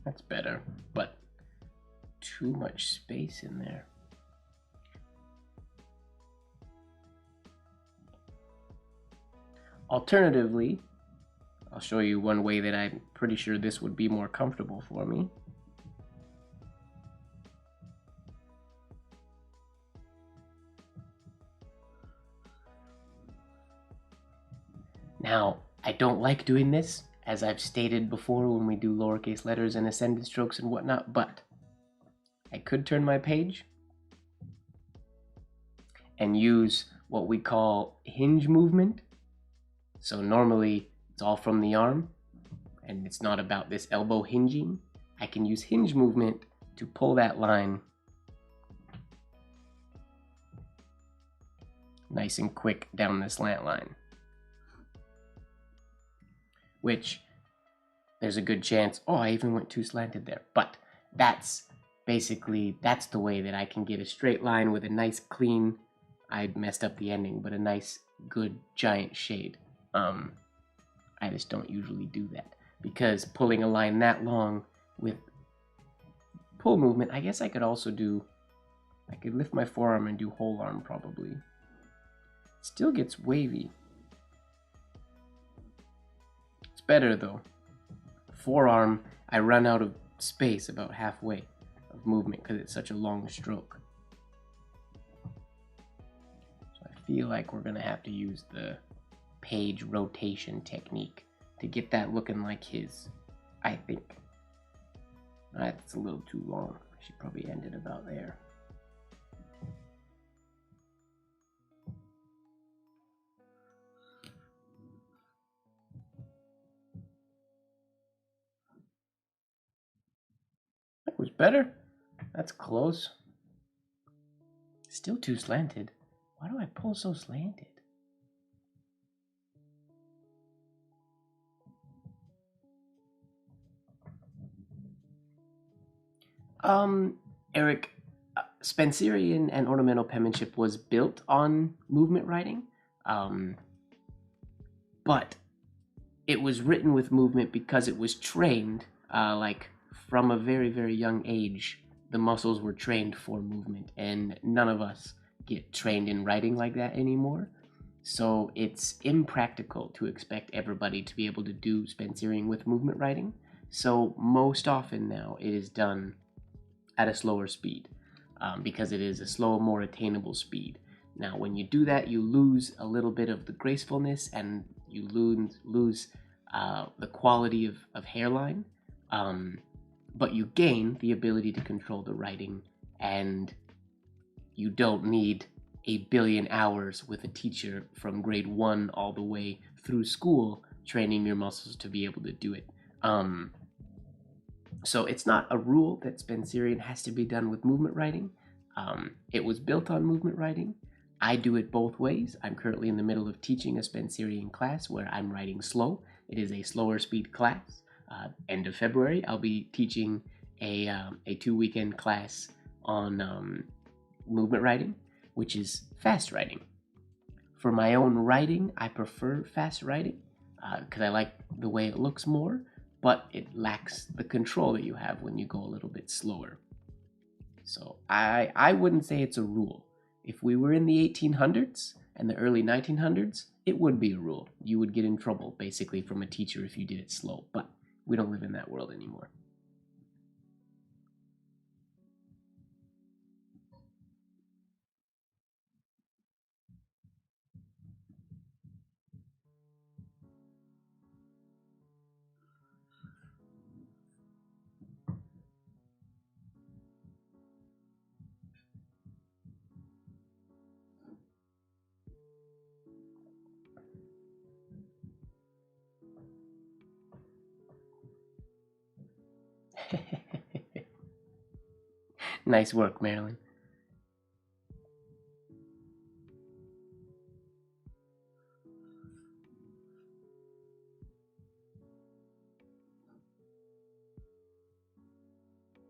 That's better, but too much space in there. Alternatively, I'll show you one way that I'm pretty sure this would be more comfortable for me. Now, I don't like doing this, as I've stated before when we do lowercase letters and ascendant strokes and whatnot, but I could turn my page and use what we call hinge movement. So normally it's all from the arm and it's not about this elbow hinging. I can use hinge movement to pull that line nice and quick down the slant line. Which there's a good chance, oh, I even went too slanted there. But that's basically, that's the way that I can get a straight line with a nice clean, I messed up the ending, but a nice, good, giant shade. I just don't usually do that. Because pulling a line that long with pull movement, I guess I could also do, I could lift my forearm and do whole arm probably. Still gets wavy. It's better though. Forearm, I run out of space about halfway of movement because it's such a long stroke. So I feel like we're gonna have to use the page rotation technique to get that looking like his, I think. That's a little too long. I should probably end it about there. That was better. That's close. Still too slanted. Why do I pull so slanted? Eric, Spencerian and ornamental penmanship was built on movement writing, but it was written with movement because it was trained, like from a very, very young age, the muscles were trained for movement, and none of us get trained in writing like that anymore. So it's impractical to expect everybody to be able to do Spencerian with movement writing. So most often now it is done at a slower speed because it is a slower, more attainable speed. Now, when you do that, you lose a little bit of the gracefulness and you lose the quality of hairline, but you gain the ability to control the writing, and you don't need a billion hours with a teacher from grade 1 all the way through school training your muscles to be able to do it. So it's not a rule that Spencerian has to be done with movement writing. It was built on movement writing. I do it both ways. I'm currently in the middle of teaching a Spencerian class where I'm writing slow. It is a slower speed class. End of February, I'll be teaching a 2-weekend class on movement writing, which is fast writing. For my own writing, I prefer fast writing because I like the way it looks more, but it lacks the control that you have when you go a little bit slower. So I wouldn't say it's a rule. If we were in the 1800s and the early 1900s, it would be a rule. You would get in trouble, basically, from a teacher if you did it slow, but we don't live in that world anymore. Nice work, Marilyn.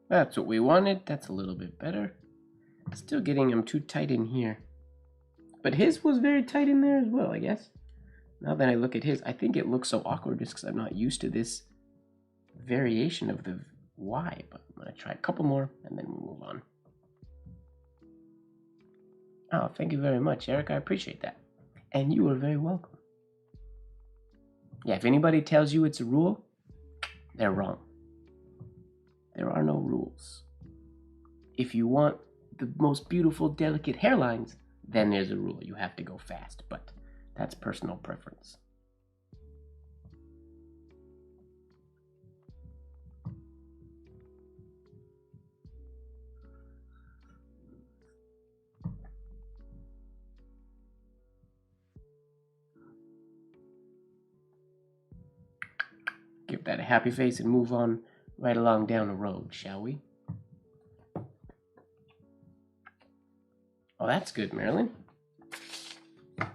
That's what we wanted. That's a little bit better. Still getting him too tight in here. But his was very tight in there as well, I guess. Now that I look at his, I think it looks so awkward just because I'm not used to this variation of the Y. But I'm going to try a couple more and then we'll move on. Oh, thank you very much, Eric. I appreciate that. And you are very welcome. Yeah, if anybody tells you it's a rule, they're wrong. There are no rules. If you want the most beautiful, delicate hairlines, then there's a rule. You have to go fast, but that's personal preference. Give that a happy face and move on right along down the road, shall we? Oh, that's good, Marilyn. I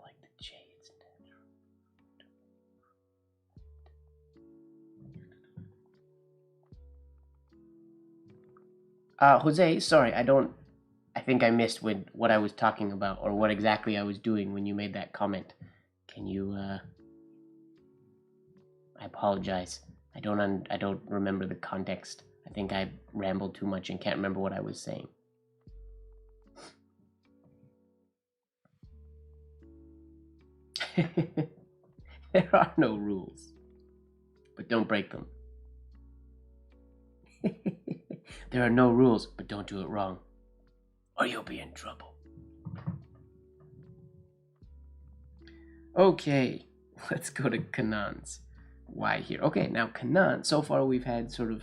like the shades. Jose, sorry, I think I missed what I was talking about or what exactly I was doing when you made that comment. Can you, I apologize. I don't remember the context. I think I rambled too much and can't remember what I was saying. There are no rules, but don't break them. There are no rules, but don't do it wrong, or you'll be in trouble. Okay, let's go to Kanan's Y here. Okay, now Kanan, so far we've had sort of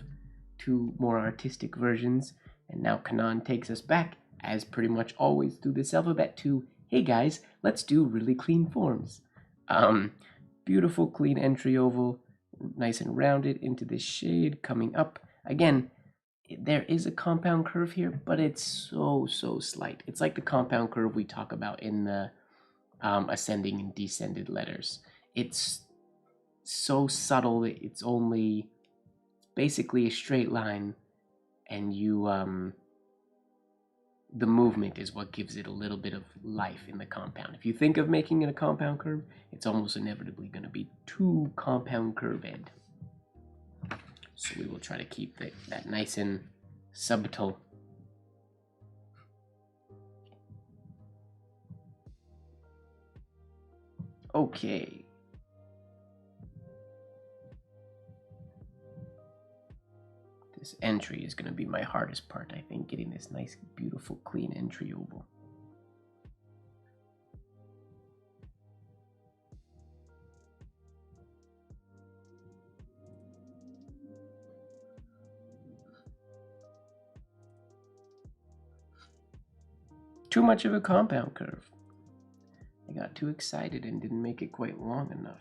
two more artistic versions, and now Kanan takes us back, as pretty much always through this alphabet, to, hey guys, let's do really clean forms. Beautiful clean entry oval, nice and rounded into this shade, coming up. Again, there is a compound curve here, but it's so slight. It's like the compound curve we talk about in the ascending and descended letters. It's so subtle, it's only basically a straight line, and you the movement is what gives it a little bit of life in the compound. If you think of making it a compound curve, it's almost inevitably going to be too compound curved. So we will try to keep that nice and subtle. Okay. This entry is going to be my hardest part, I think, getting this nice, beautiful, clean entry oval. Too much of a compound curve. I got too excited and didn't make it quite long enough.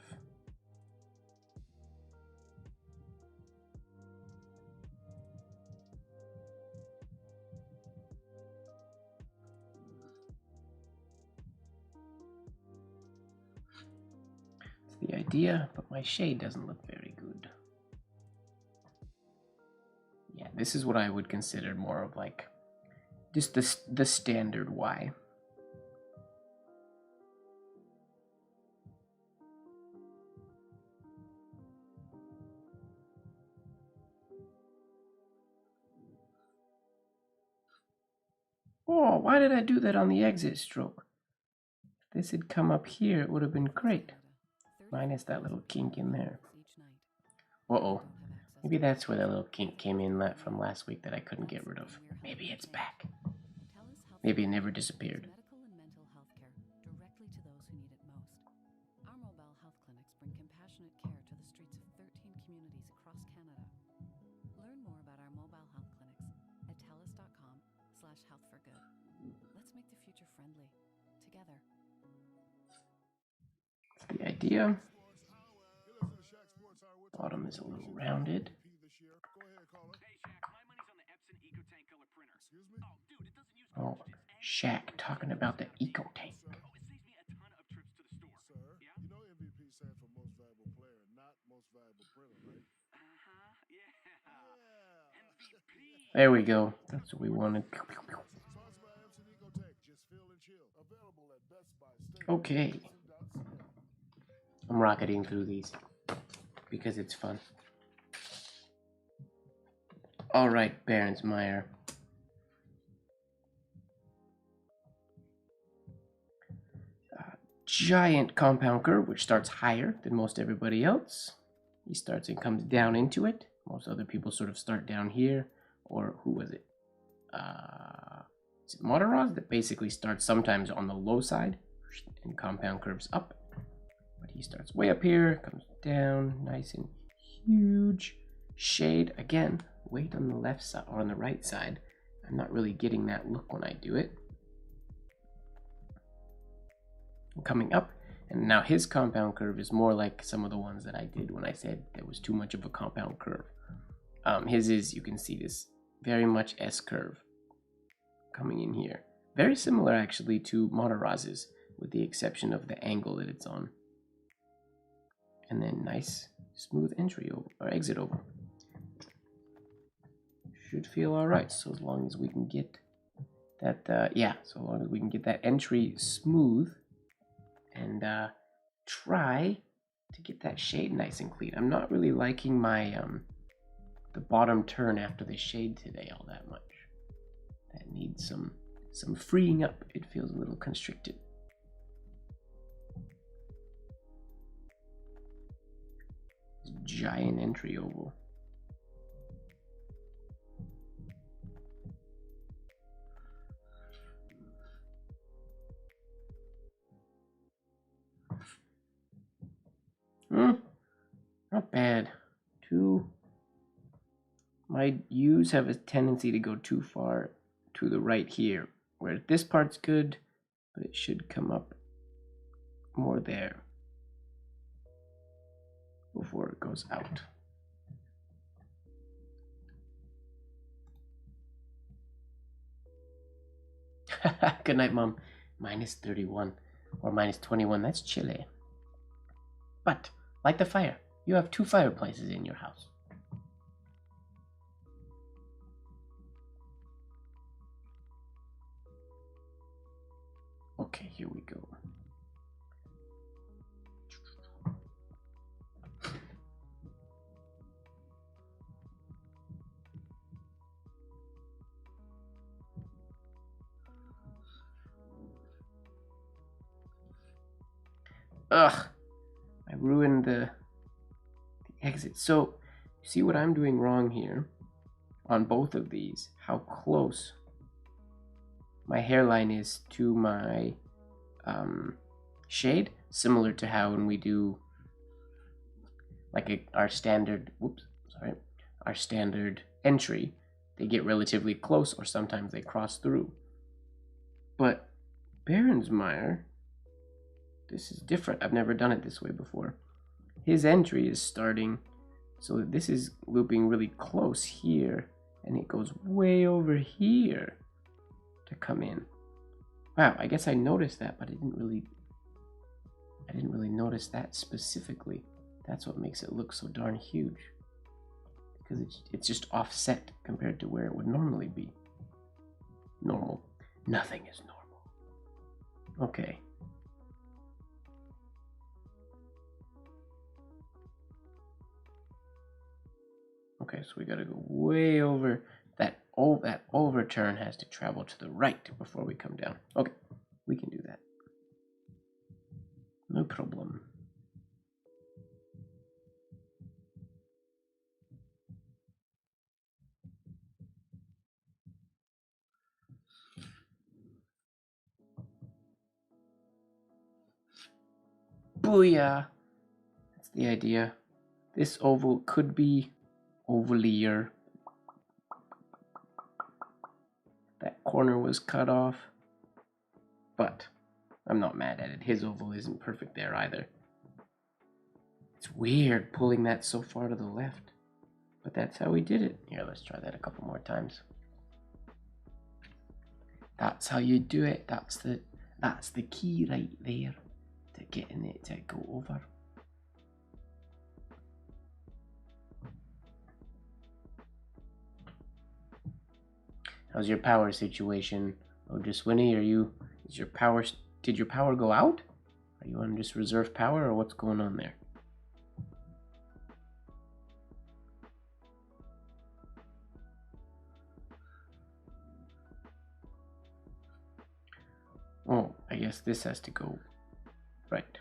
It's the idea, but my shade doesn't look very good. Yeah, this is what I would consider more of like just the standard Y. Oh, why did I do that on the exit stroke? If this had come up here, it would have been great. Minus that little kink in there. Uh-oh. Maybe that's where that little kink came in from last week that I couldn't get rid of. Maybe it's back. Maybe it never disappeared. Medical and mental health care directly to those who need it most. Our mobile health clinics bring compassionate care to the streets of 13 communities across Canada. Learn more about our mobile health clinics at telus.com/healthforgood. Let's make the future friendly together. That's the idea. Bottom is a little rounded. Oh, Shaq talking about the eco tank. There we go. That's what we wanted. Okay. I'm rocketing through these because it's fun. Alright, Baronsmeyer. Giant compound curve, which starts higher than most everybody else. He starts and comes down into it. Most other people sort of start down here. Or who was it? Is it Motoraz that basically starts sometimes on the low side and compound curves up? But he starts way up here, comes down, nice and huge. Shade, again, weight on the left side or on the right side. I'm not really getting that look when I do it. Coming up, and now his compound curve is more like some of the ones that I did when I said there was too much of a compound curve. His is, you can see this very much S curve coming in here. Very similar actually to Motoraz's, with the exception of the angle that it's on. And then nice smooth entry over, or exit over. Should feel alright, so as long as we can get that, so long as we can get that entry smooth and try to get that shade nice and clean. I'm not really liking my the bottom turn after the shade today all that much. That needs some freeing up. It feels a little constricted. Giant entry oval. Not bad. My U's have a tendency to go too far to the right here, where this part's good, but it should come up more there before it goes out. Good night, Mom. Minus 31 or minus 21, that's chilly. But, like the fire, you have 2 fireplaces in your house. Okay, here we go. Ugh, I ruined the exit. So, you see what I'm doing wrong here on both of these, how close my hairline is to my shade, similar to how when we do like our standard entry, they get relatively close or sometimes they cross through. But Baronsmeyer, this is different. I've never done it this way before. His entry is starting, so this is looping really close here, and it goes way over here to come in. Wow, I guess I noticed that, but I didn't really notice that specifically. That's what makes it look so darn huge, because it's just offset compared to where it would normally be. Normal. Nothing is normal. Okay. Okay, so we gotta go way over. That overturn has to travel to the right before we come down. Okay, we can do that. No problem. Booyah! That's the idea. This oval could be ovalier. That corner was cut off, but I'm not mad at it. His oval isn't perfect there either. It's weird pulling that so far to the left. But that's how we did it. Here, let's try that a couple more times. That's how you do it. That's the key right there to getting it to go over. How's your power situation? Oh, just Winnie, did your power go out? Are you on just reserve power, or what's going on there? Oh, I guess this has to go right.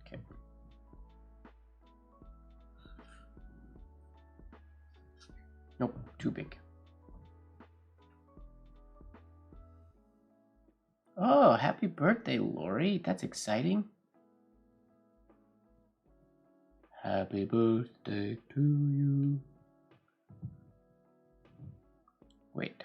Okay. Nope, too big. Oh, happy birthday, Lori. That's exciting. Happy birthday to you. Wait.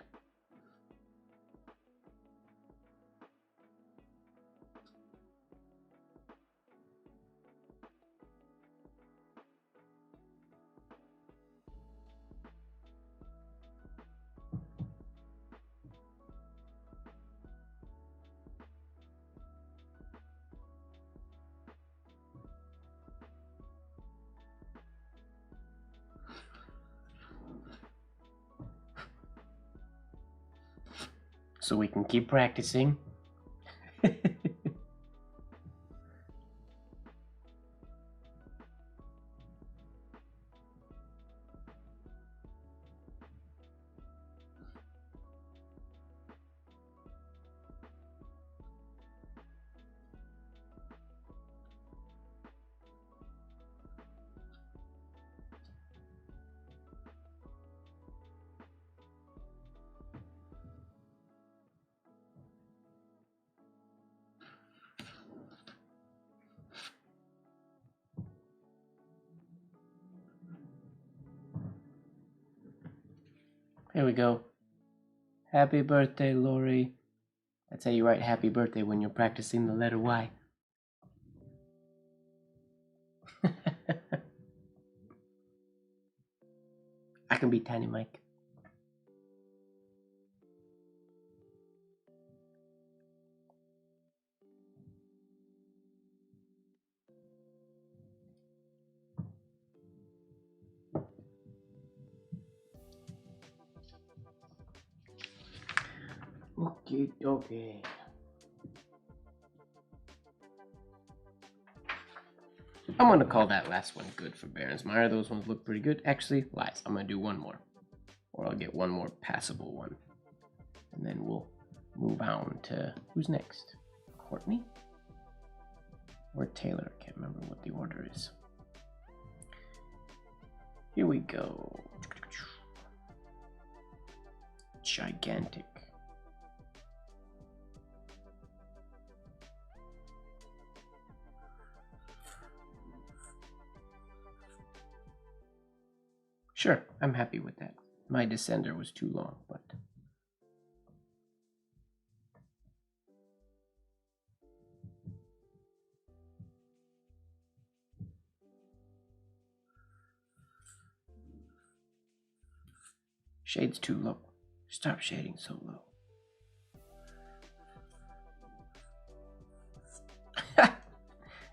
So we can keep practicing. Here we go. Happy birthday, Lori. That's how you write happy birthday when you're practicing the letter Y. I can be Tiny Mike. Okay. I'm gonna call that last one good for Baronsmire. Those ones look pretty good. Actually, lies. I'm gonna do one more. Or I'll get one more passable one. And then we'll move on to who's next? Courtney? Or Taylor? I can't remember what the order is. Here we go. Gigantic. Sure, I'm happy with that. My descender was too long, but... Shade's too low. Stop shading so low.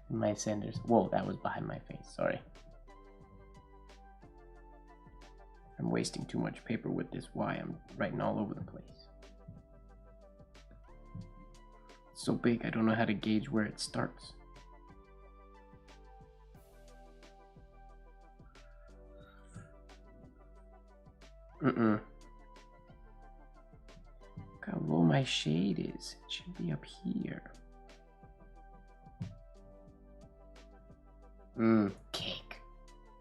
My senders. Whoa, that was behind my face. Sorry. I'm wasting too much paper with this Y. I'm writing all over the place. It's so big, I don't know how to gauge where it starts. Look how low my shade is. It should be up here. Cake.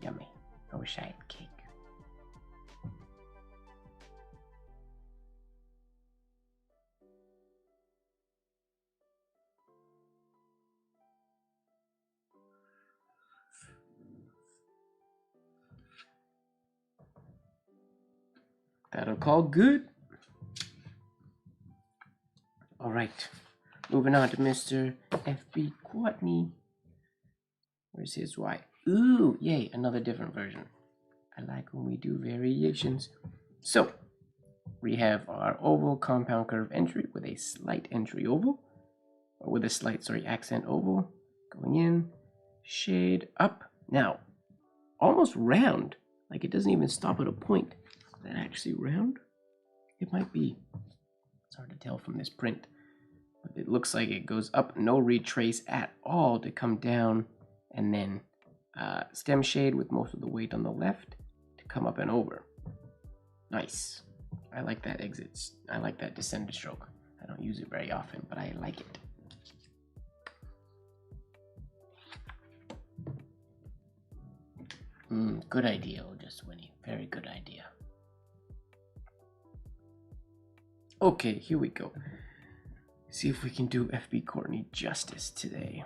Yummy. I wish I had cake. That'll call good. All right, moving on to Mr. FB Courtney. Where's his Y? Ooh, yay, another different version. I like when we do variations. So, we have our oval compound curve entry with a slight entry oval, or with a slight, accent oval, going in, shade up. Now, almost round, like it doesn't even stop at a point. Is that actually round? It might be. It's hard to tell from this print, but it looks like it goes up, no retrace at all to come down, and then stem shade with most of the weight on the left to come up and over. Nice. I like that exit. I like that descender stroke. I don't use it very often, but I like it. Good idea, just Winnie. Very good idea. Okay, here we go. See if we can do FB Courtney justice today.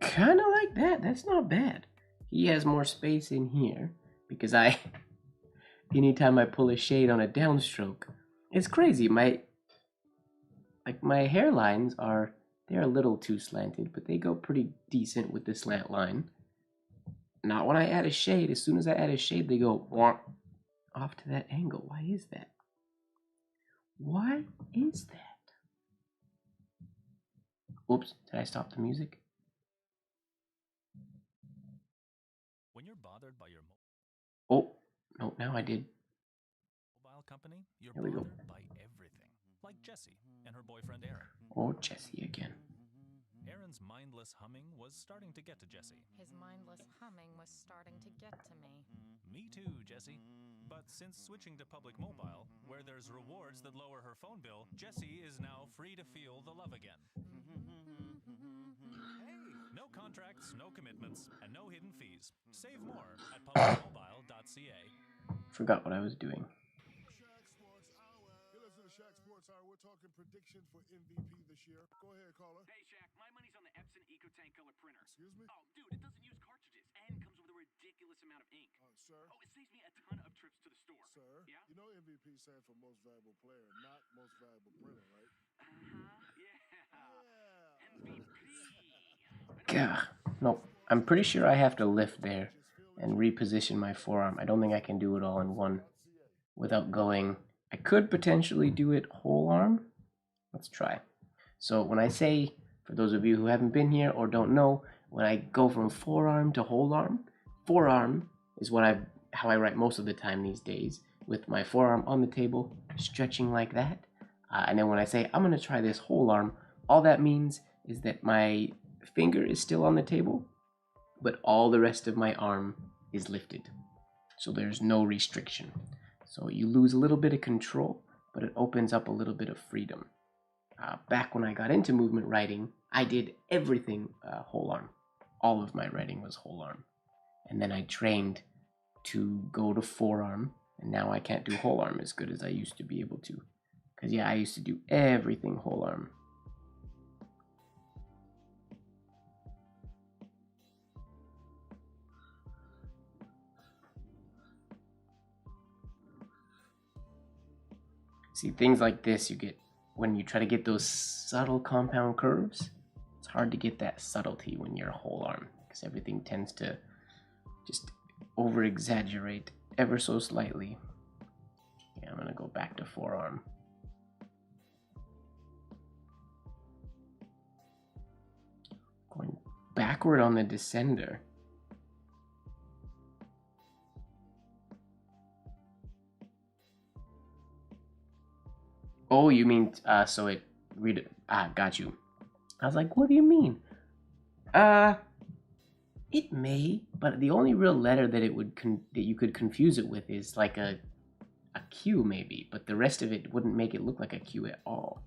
Kind of like that. That's not bad. He has more space in here because anytime I pull a shade on a downstroke, it's crazy. My hairlines they're a little too slanted, but they go pretty decent with the slant line. Not when I add a shade. As soon as I add a shade, they go off to that angle. Why is that? Why is that? Oops, did I stop the music? When you're bothered by your Oh, no, now I did. mobile company, you're Here we go. bothered by everything. Like Jessie and her boyfriend Aaron. Oh, Jessie again. Aaron's mindless humming was starting to get to Jessie. His mindless humming was starting to get to me. Me too, Jessie. But since switching to public mobile, where there's rewards that lower her phone bill, Jessie is now free to feel the love again. No contracts, no commitments, and no hidden fees. Save more at publicmobile.ca. Forgot what I was doing. Shaq Sports Hour. You listen to Shaq Sports Hour. We're talking predictions for MVP this year. Go ahead, caller. Hey, Shaq, my money's on the Epson EcoTank color printer. Excuse me? Oh, dude, it doesn't use cartridges and comes with a ridiculous amount of ink. Sir? Oh, it saves me a ton of trips to the store. Sir? Yeah? You know MVP stands for most valuable player, not most valuable printer, right? Yeah. MVP. Gah. Nope. I'm pretty sure I have to lift there and reposition my forearm. I don't think I can do it all in one without going. I could potentially do it whole arm. Let's try. So when I say, for those of you who haven't been here or don't know, when I go from forearm to whole arm, forearm is how I write most of the time these days, with my forearm on the table, stretching like that. And then when I say I'm going to try this whole arm, all that means is that my finger is still on the table, but all the rest of my arm is lifted. So there's no restriction. So you lose a little bit of control, but it opens up a little bit of freedom. Back when I got into movement writing, I did everything whole arm. All of my writing was whole arm. And then I trained to go to forearm, and now I can't do whole arm as good as I used to be able to. Because yeah, I used to do everything whole arm. See, things like this you get when you try to get those subtle compound curves. It's hard to get that subtlety when you're whole arm, because everything tends to just over exaggerate ever so slightly. Yeah, I'm gonna go back to forearm. Going backward on the descender. Oh, you mean so it read it? Got you. I was like, what do you mean? It may, but the only real letter that it would that you could confuse it with is like a Q maybe, but the rest of it wouldn't make it look like a Q at all.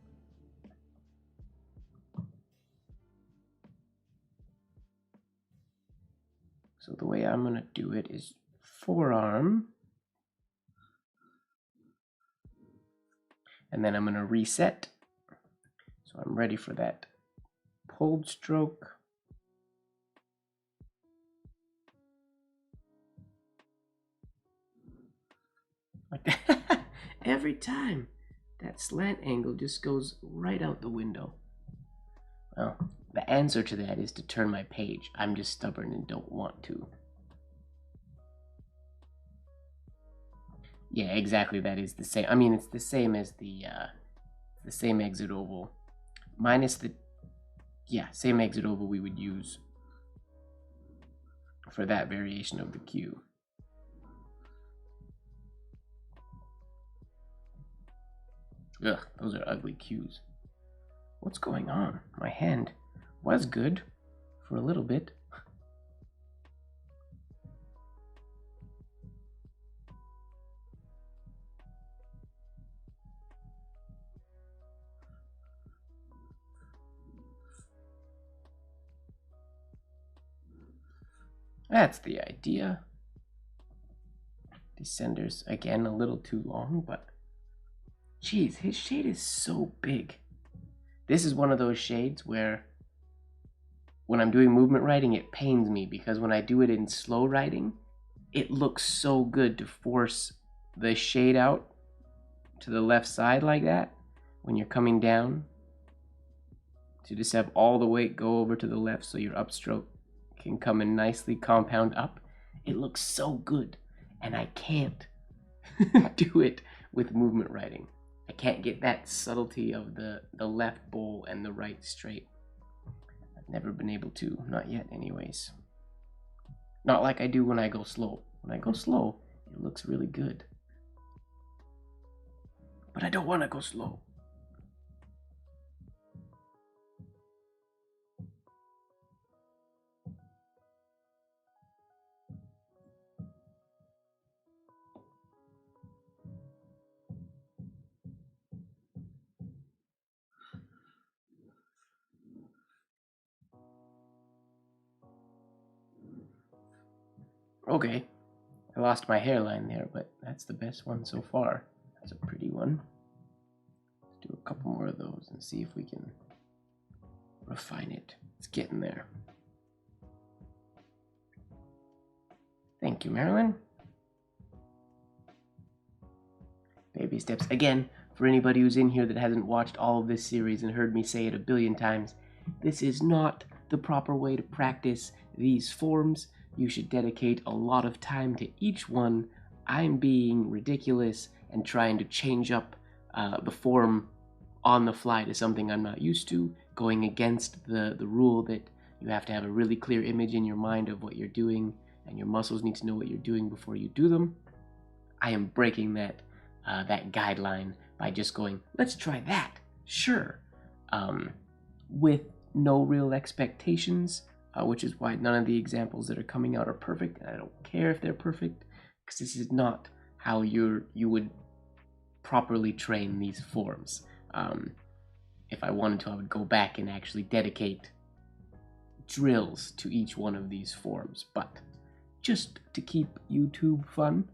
So the way I'm going to do it is forearm. And then I'm going to reset. So I'm ready for that pulled stroke. Like that. Every time. That slant angle just goes right out the window. Well, the answer to that is to turn my page. I'm just stubborn and don't want to. Yeah, exactly. That is the same. I mean, it's the same as the same exit oval, minus the same exit oval we would use for that variation of the cue. Ugh, those are ugly cues. What's going on? My hand was good for a little bit. That's the idea. Descenders, again, a little too long, but geez, his shade is so big. This is one of those shades where when I'm doing movement writing, it pains me because when I do it in slow writing, it looks so good to force the shade out to the left side like that when you're coming down, to just have all the weight go over to the left so your upstroke can come and nicely compound up. It looks so good, and I can't do it with movement writing. I can't get that subtlety of the left bowl and the right straight. I've never been able to, not yet anyways. Not like I do when I go slow. When I go slow, it looks really good. But I don't want to go slow. Okay, I lost my hairline there, but that's the best one so far. That's a pretty one. Let's do a couple more of those and see if we can refine it. It's getting there. Thank you, Marilyn. Baby steps. Again, for anybody who's in here that hasn't watched all of this series and heard me say it a billion times, this is not the proper way to practice these forms. You should dedicate a lot of time to each one. I'm being ridiculous and trying to change up the form on the fly to something I'm not used to, going against the rule that you have to have a really clear image in your mind of what you're doing, and your muscles need to know what you're doing before you do them. I am breaking that guideline by just going, let's try that, sure, with no real expectations. Which is why none of the examples that are coming out are perfect, and I don't care if they're perfect, because this is not how you would properly train these forms. If I wanted to, I would go back and actually dedicate drills to each one of these forms, but just to keep YouTube fun,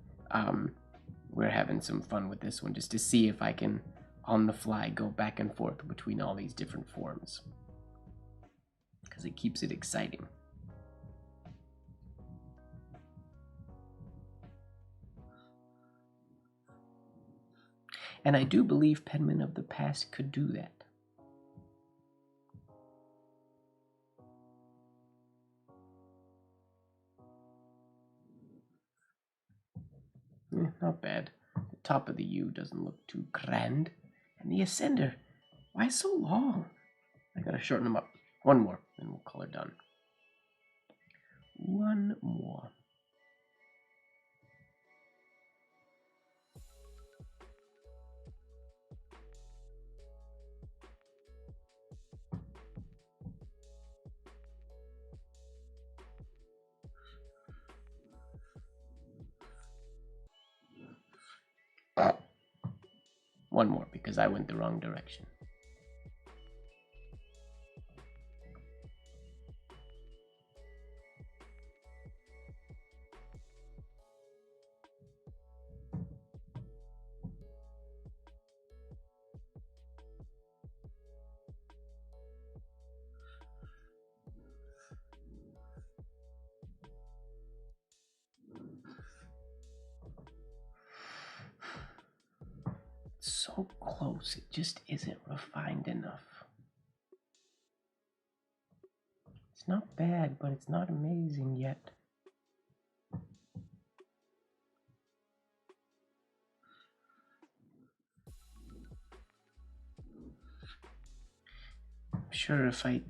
we're having some fun with this one, just to see if I can, on the fly, go back and forth between all these different forms. Because it keeps it exciting. And I do believe Penman of the past could do that. Not bad. The top of the U doesn't look too grand. And the ascender, why so long? I gotta shorten them up. One more, and we'll call her done. One more. One more, because I went the wrong direction. so close. It just isn't refined enough. It's not bad, but it's not amazing yet. I'm sure if I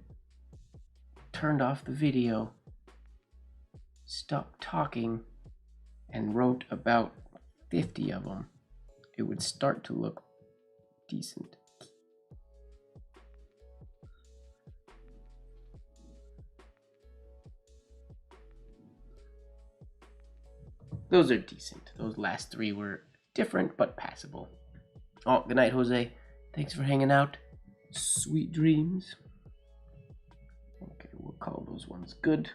turned off the video, stopped talking, and wrote about 50 of them, it would start to look decent. Those are decent. Those last three were different but passable. Oh, good night, Jose. Thanks for hanging out. Sweet dreams. Okay, we'll call those ones good.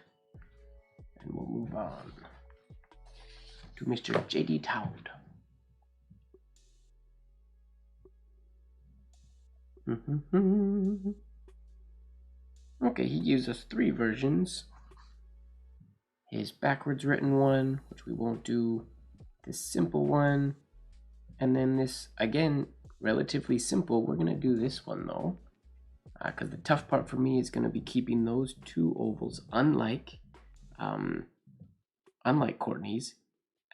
And we'll move on to Mr. J.D. Toad. Okay, he gives us 3 versions. His backwards written one, which we won't do, this simple one, and then this, again, relatively simple. We're going to do this one, though, because the tough part for me is going to be keeping those 2 ovals, unlike Courtney's.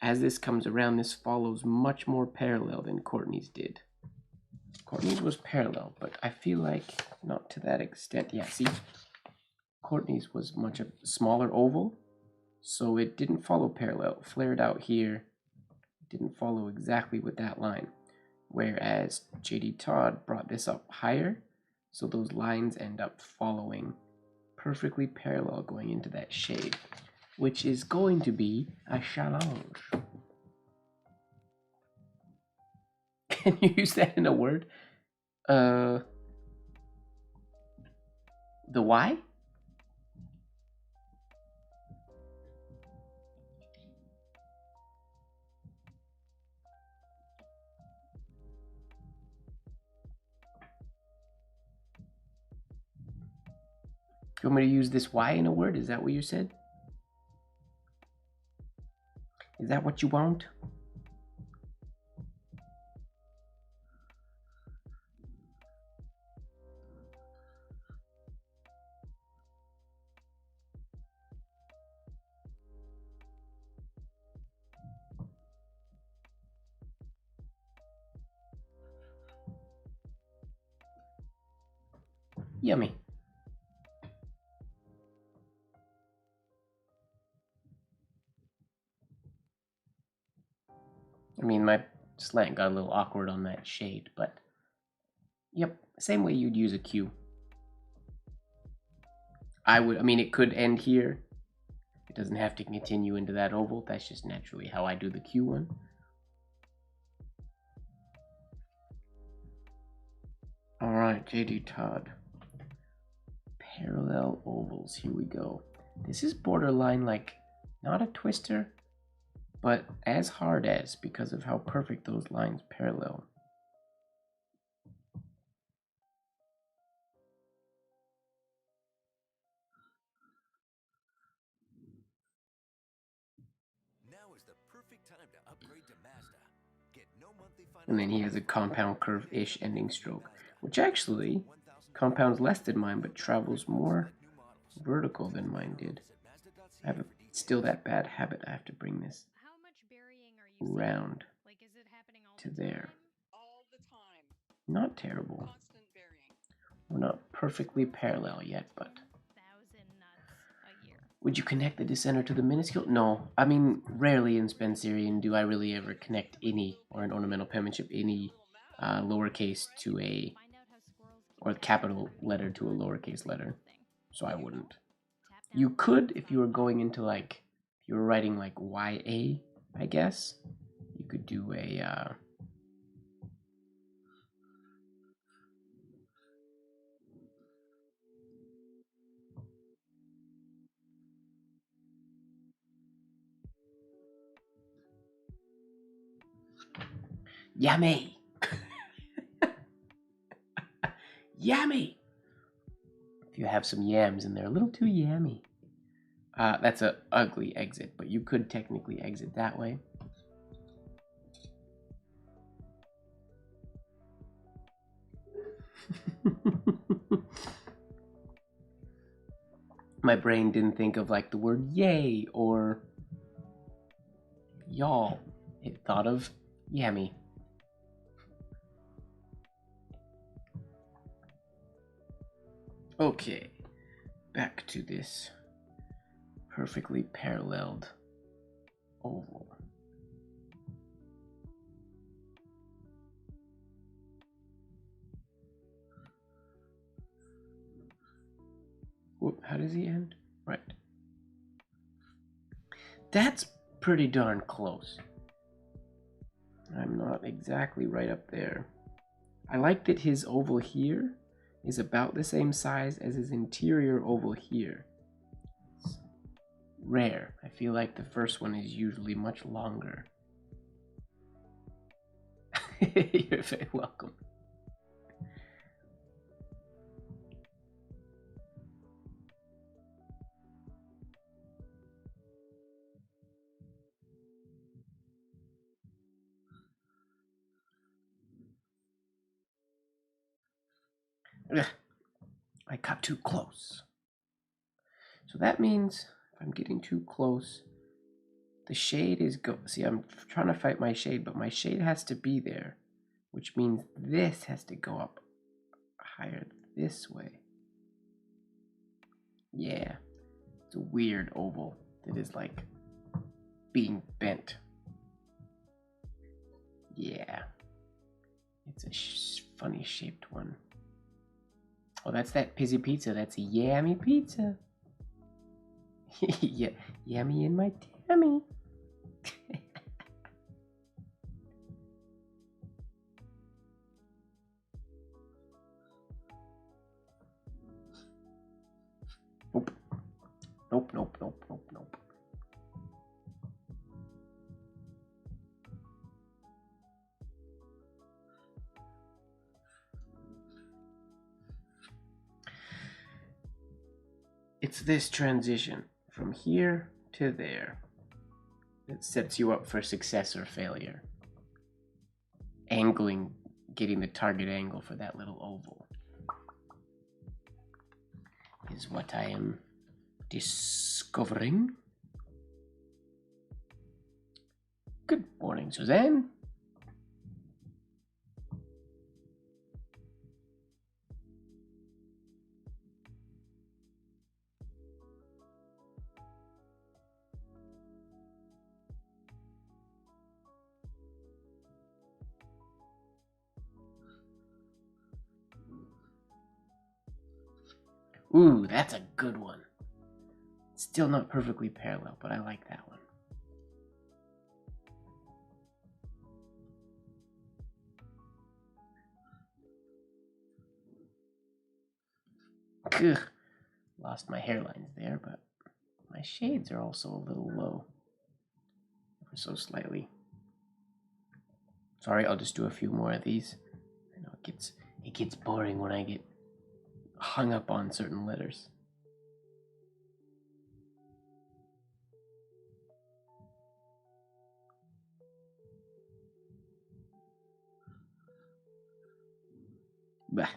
As this comes around, this follows much more parallel than Courtney's did. Courtney's was parallel, but I feel like not to that extent. Yeah, see, Courtney's was much a smaller oval, so it didn't follow parallel. It flared out here. It didn't follow exactly with that line. Whereas J.D. Todd brought this up higher, so those lines end up following perfectly parallel going into that shade, which is going to be a challenge. Can you use that in a word? The why? You want me to use this why in a word? Is that what you said? Is that what you want? Yummy. I mean, my slant got a little awkward on that shade, but yep, same way you'd use a Q. I mean, it could end here. It doesn't have to continue into that oval. That's just naturally how I do the Q one. All right, J.D. Todd. Parallel ovals, here we go. This is borderline like, not a twister, but as hard as, because of how perfect those lines parallel. Now is the perfect time to upgrade to Mazda. Get no monthly And then he has a compound curve-ish ending stroke, which actually compounds less than mine, but travels more vertical than mine did. I have still that bad habit. I have to bring this round to there. Not terrible. We're not perfectly parallel yet, but... Would you connect the dissenter to the minuscule? No. I mean, rarely in Spencerian do I really ever connect any, or in ornamental penmanship, any lowercase to a, or capital letter to a lowercase letter. So I wouldn't. You could if you were going into like, if you were writing like YA, I guess. You could do a, yummy! Yummy! If you have some yams in there, a little too yummy. That's a ugly exit, but you could technically exit that way. My brain didn't think of like the word yay or y'all. It thought of yammy. Okay, back to this perfectly paralleled oval. Whoop, how does he end? Right. That's pretty darn close. I'm not exactly right up there. I like that his oval here is about the same size as his interior oval here. It's rare. I feel like the first one is usually much longer. You're very welcome. Ugh, I got too close. So that means if I'm getting too close, the shade is see, I'm trying to fight my shade, but my shade has to be there, which means this has to go up higher this way. Yeah, it's a weird oval that is like being bent. Yeah, it's a funny shaped one. Oh, that's that pizzy pizza. That's a yummy pizza. Yeah, yummy in my tummy. Nope. Nope, nope, nope, nope, nope. It's this transition from here to there that sets you up for success or failure. Angling, getting the target angle for that little oval is what I am discovering. Good morning, Suzanne. Ooh, that's a good one. Still not perfectly parallel, but I like that one. Ugh. Lost my hairlines there, but my shades are also a little low. Ever so slightly. Sorry, I'll just do a few more of these. I know it gets boring when I get hung up on certain letters. Bah.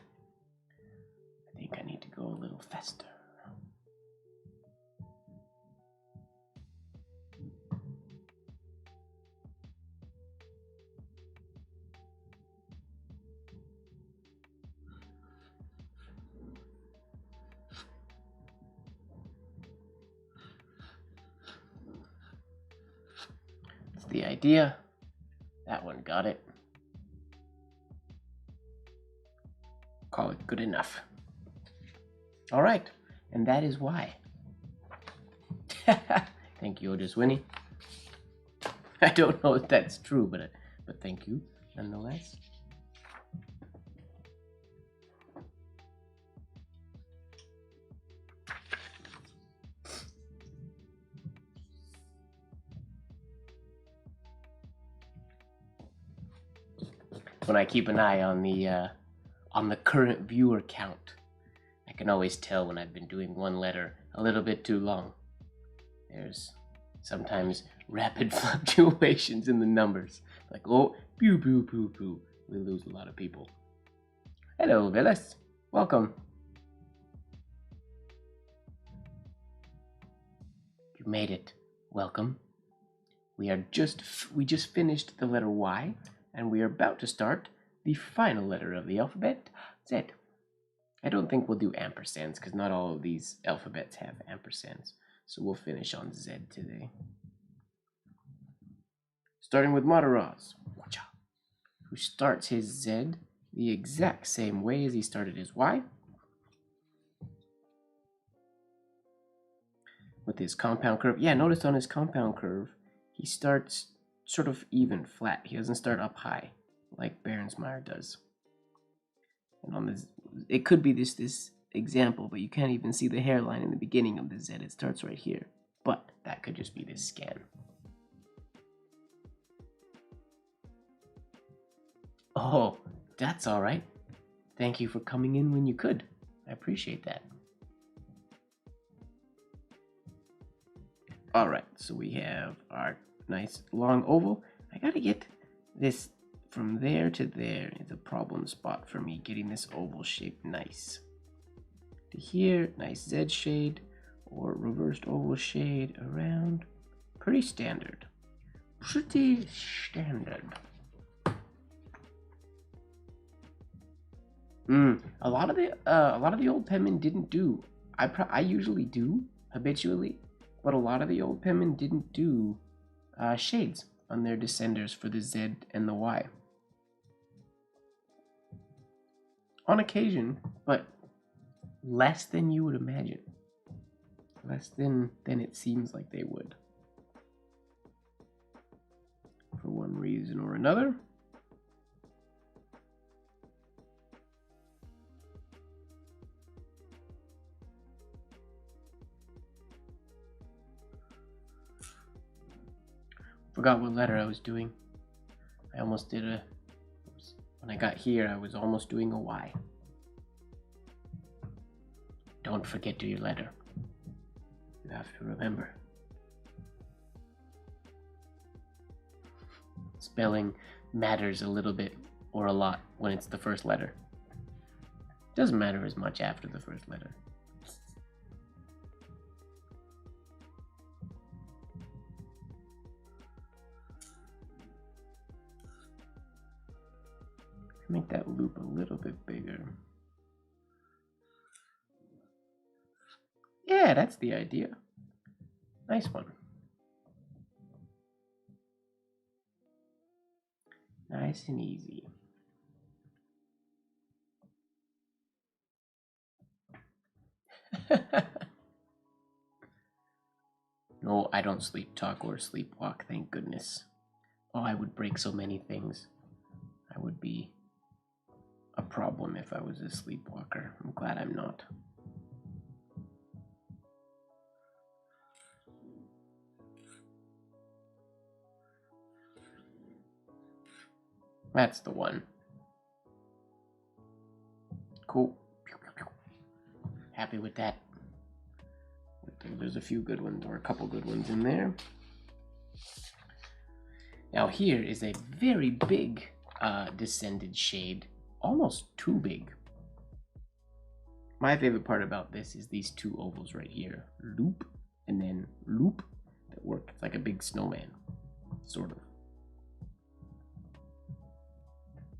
I think I need to go a little faster. That's the idea. That one got it. Call it good enough. All right, and that is why. Thank you, Otis Winnie. I don't know if that's true, but thank you nonetheless. When I keep an eye on the current viewer count, I can always tell when I've been doing one letter a little bit too long. There's sometimes rapid fluctuations in the numbers. Like, oh, pew, pew, pew, pew. We lose a lot of people. Hello, Villas. Welcome. You made it. Welcome. We just finished the letter Y, and we are about to start the final letter of the alphabet, Z. I don't think we'll do ampersands because not all of these alphabets have ampersands. So we'll finish on Z today. Starting with Mataraz, who starts his Z the exact same way as he started his Y, with his compound curve. Yeah, notice on his compound curve, he starts sort of even flat. He doesn't start up high like Berensmeyer does. And on this, it could be this example, but you can't even see the hairline in the beginning of the Z. It starts right here. But that could just be this scan. Oh, that's all right. Thank you for coming in when you could. I appreciate that. All right, so we have our nice long oval. I gotta get this from there to there. It's a problem spot for me getting this oval shape nice. To here, nice Z shade or reversed oval shade around. Pretty standard. Pretty standard. A lot of the old penmen didn't do. I usually do habitually, but a lot of the old penmen didn't do shades on their descenders for the Z and the Y. On occasion, but less than you would imagine. Less than it seems like they would. For one reason or another. Forgot what letter I was doing. I almost did when I got here, I was almost doing a Y. Don't forget your letter. You have to remember. Spelling matters a little bit or a lot when it's the first letter. Doesn't matter as much after the first letter. Make that loop a little bit bigger. Yeah, that's the idea. Nice one. Nice and easy. No, I don't sleep talk or sleepwalk, thank goodness. Oh, I would break so many things. I would be a problem if I was a sleepwalker. I'm glad I'm not. That's the one. Cool. Happy with that. There's a few good ones, or a couple good ones in there. Now here is a very big descended shade. Almost too big. My favorite part about this is these two ovals right here. Loop and then loop that work. It's like a big snowman. Sort of.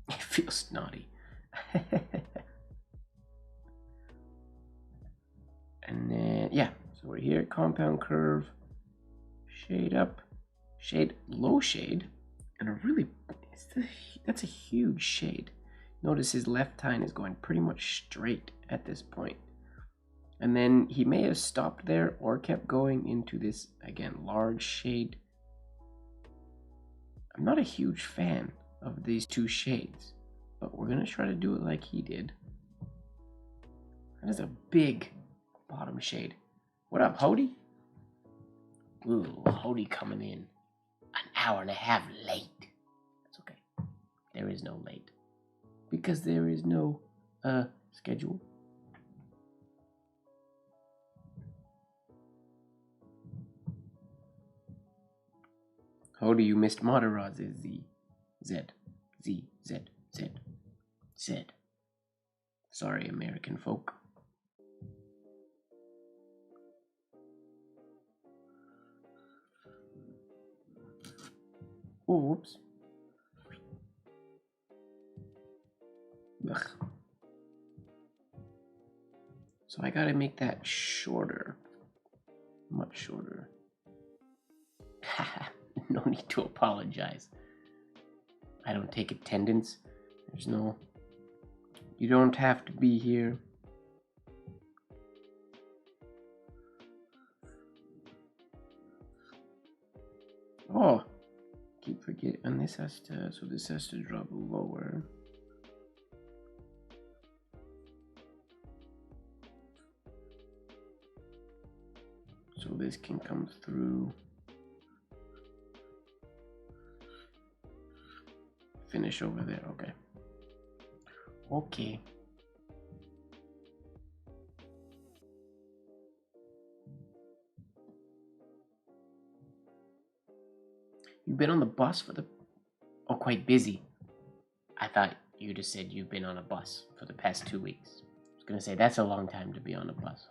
It feels snotty. And then, yeah. So we're here, compound curve, shade up, shade, low shade, and a really, that's a huge shade. Notice his left tine is going pretty much straight at this point. And then he may have stopped there or kept going into this, again, large shade. I'm not a huge fan of these two shades, but we're going to try to do it like he did. That is a big bottom shade. What up, Hody? Ooh, Hody coming in an hour and a half late. That's okay. There is no late. Because there is no schedule. Hody, you missed Mataraz is Z. Z. Z. Z. Z. Z. Sorry, American folk. Oh, whoops. Ugh. So I gotta make that shorter. Much shorter. No need to apologize. I don't take attendance. There's no... You don't have to be here. Oh! Keep forgetting. And this has to... So this has to drop lower. So this can come through. Finish over there, okay. Okay. You've been on the bus for the... Oh, quite busy. I thought you just said you've been on a bus for the past 2 weeks. I was gonna say, that's a long time to be on a bus.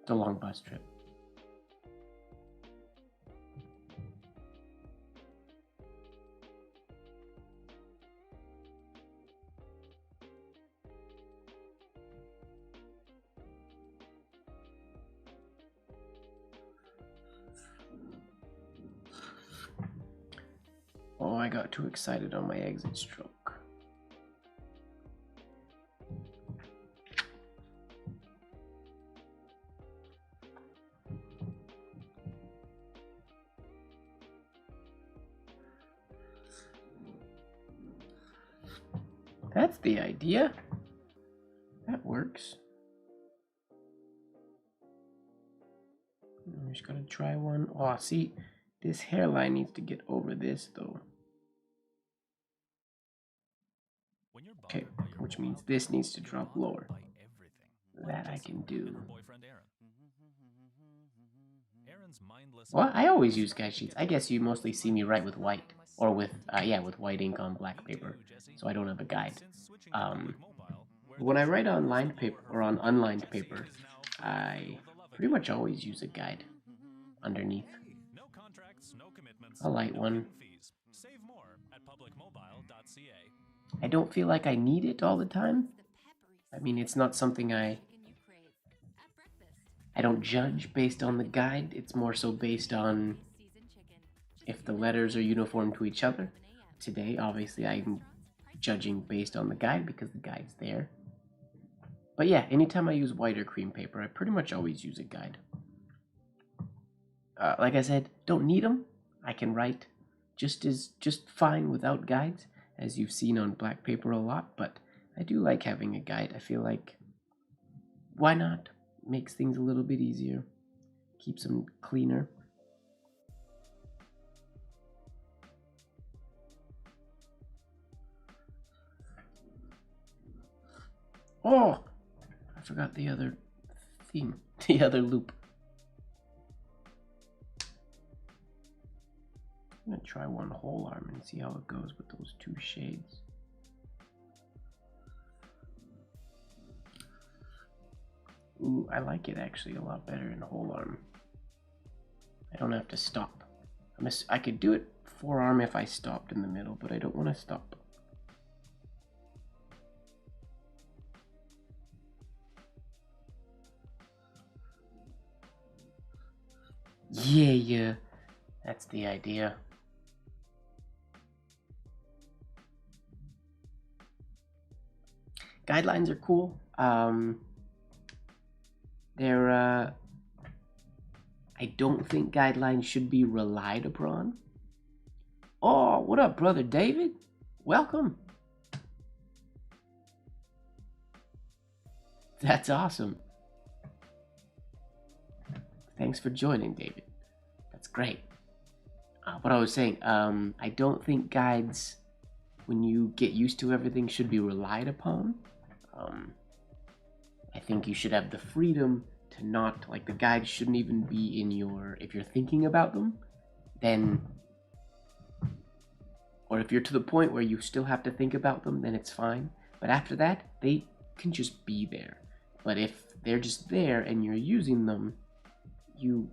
It's a long bus trip. Oh, I got too excited on my exit stroke. That's the idea. That works. I'm just gonna try one. Oh, see, this hairline needs to get over this though. Okay, which means this needs to drop lower. That I can do. Well, I always use guide sheets. I guess you mostly see me write with white. Or with, yeah, with white ink on black paper. So I don't have a guide. When I write on lined paper, or on unlined paper, I pretty much always use a guide underneath. A light one. I don't feel like I need it all the time. I mean, it's not something I don't judge based on the guide. It's more so based on if the letters are uniform to each other. Today, obviously, I'm judging based on the guide because the guide's there. But yeah, anytime I use white or cream paper, I pretty much always use a guide. Like I said, don't need them. I can write just fine without guides, as you've seen on black paper a lot, but I do like having a guide. I feel like, why not? Makes things a little bit easier. Keeps them cleaner. Oh! I forgot the other thing. The other loop. I'm gonna try one whole arm and see how it goes with those two shades. Ooh, I like it actually a lot better in whole arm. I don't have to stop. I could do it forearm if I stopped in the middle, but I don't want to stop. Yeah, that's the idea. Guidelines are cool. I don't think guidelines should be relied upon. Oh, what up, brother David? Welcome. That's awesome. Thanks for joining, David. That's great. What I was saying, I don't think guides, when you get used to everything, should be relied upon. I think you should have the freedom to not, like, the guides shouldn't even be in your, if you're thinking about them, then or if you're to the point where you still have to think about them, then it's fine. But after that, they can just be there. But if they're just there and you're using them, you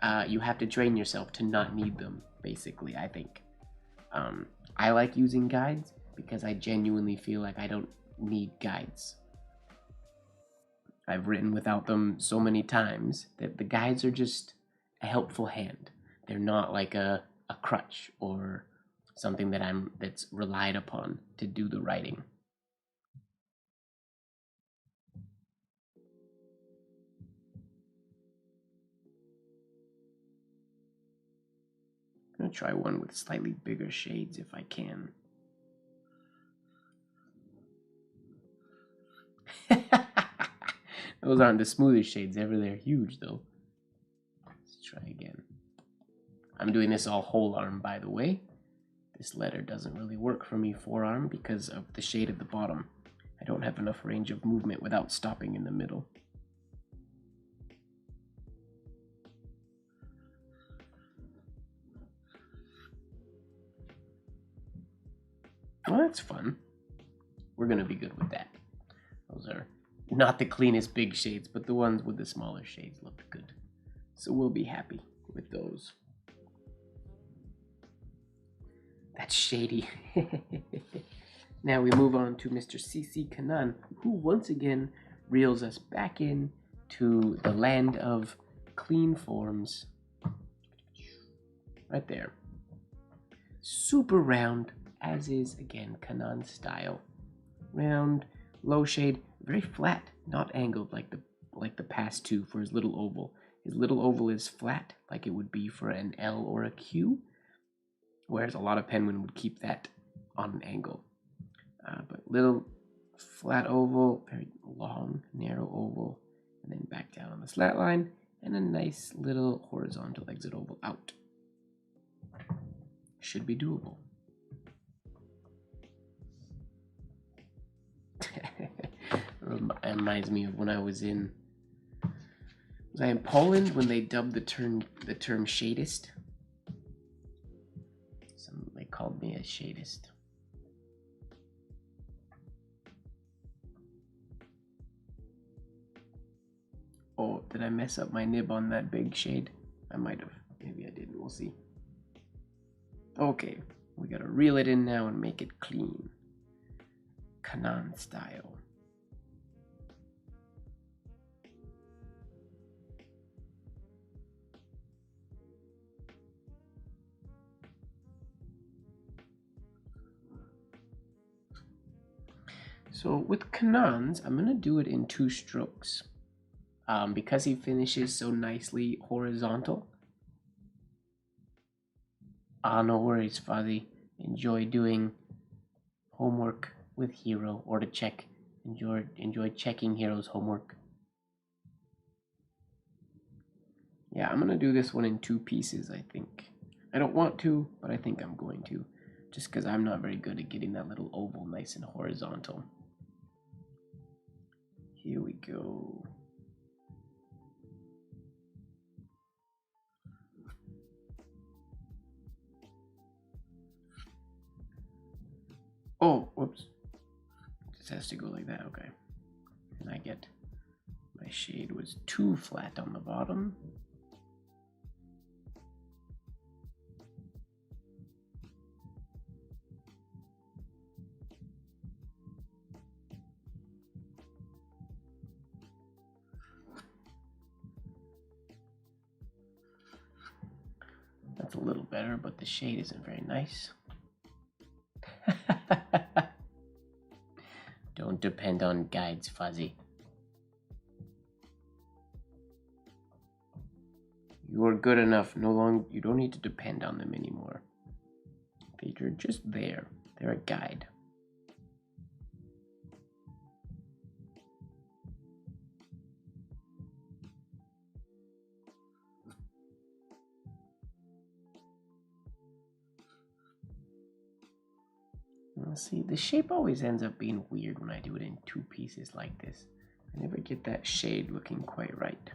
have to train yourself to not need them, basically, I think. I like using guides because I genuinely feel like I don't need guides. I've written without them so many times that the guides are just a helpful hand. They're not like a crutch or something that's relied upon to do the writing. I'm gonna try one with slightly bigger shades if I can. Those aren't the smoothest shades ever. They're huge though. Let's try again. I'm doing this all whole arm, by the way. This letter doesn't really work for me forearm because of the shade at the bottom. I don't have enough range of movement without stopping in the middle. Well, that's fun. We're gonna be good with that. Those are not the cleanest big shades, but the ones with the smaller shades look good. So we'll be happy with those. That's shady. Now we move on to Mr. C.C. Kanan, who once again reels us back in to the land of clean forms. Right there. Super round, as is, again, Kanan's style. Round, low shade, very flat, not angled like the past two for his little oval. His little oval is flat, like it would be for an L or a Q, whereas a lot of penmen would keep that on an angle. But little flat oval, very long, narrow oval, and then back down on the slat line, and a nice little horizontal exit oval out. Should be doable. It reminds me of when I was in Poland when they dubbed the term shadist. They called me a shadist. Oh, did I mess up my nib on that big shade? I might have. Maybe I didn't. We'll see. Okay, we gotta reel it in now and make it clean. Kanan style. So with Kanan's, I'm gonna do it in 2 strokes. Because he finishes so nicely horizontal. No worries, Fuzzy. Enjoy doing homework with Hero, or to check. Enjoy checking Hero's homework. Yeah, I'm gonna do this one in 2 pieces, I think. I don't want to, but I think I'm going to. Just because I'm not very good at getting that little oval nice and horizontal. Here we go. Oh, whoops. This has to go like that, okay. And I get my shade was too flat on the bottom. That's a little better, but the shade isn't very nice. Don't depend on guides, Fuzzy. You are good enough. You don't need to depend on them anymore. They're just there. They're a guide. See, the shape always ends up being weird when I do it in 2 pieces like this. I never get that shade looking quite right.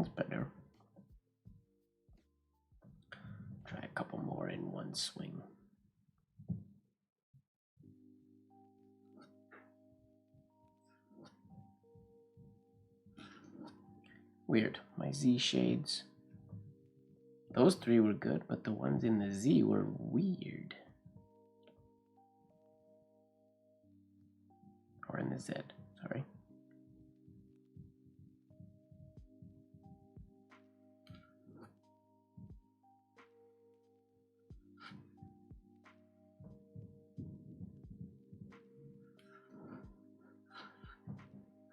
Sounds better. Try a couple more in one swing. Weird. My Z shades. Those three were good, but the ones in the Z were weird. Or in the Z, sorry.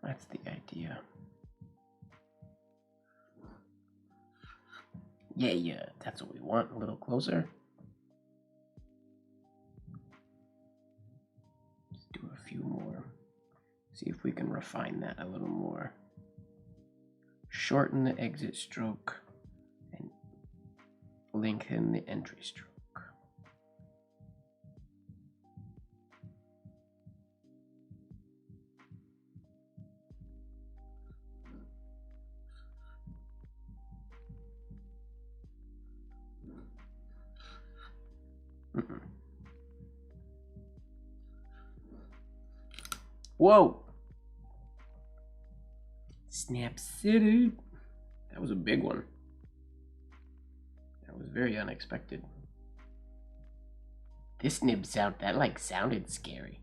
That's the idea. Yeah, that's what we want. A little closer. Let's do a few more. See if we can refine that a little more. Shorten the exit stroke and lengthen the entry stroke. Whoa! Snap City! That was a big one. That was very unexpected. This nib sound, that like sounded scary.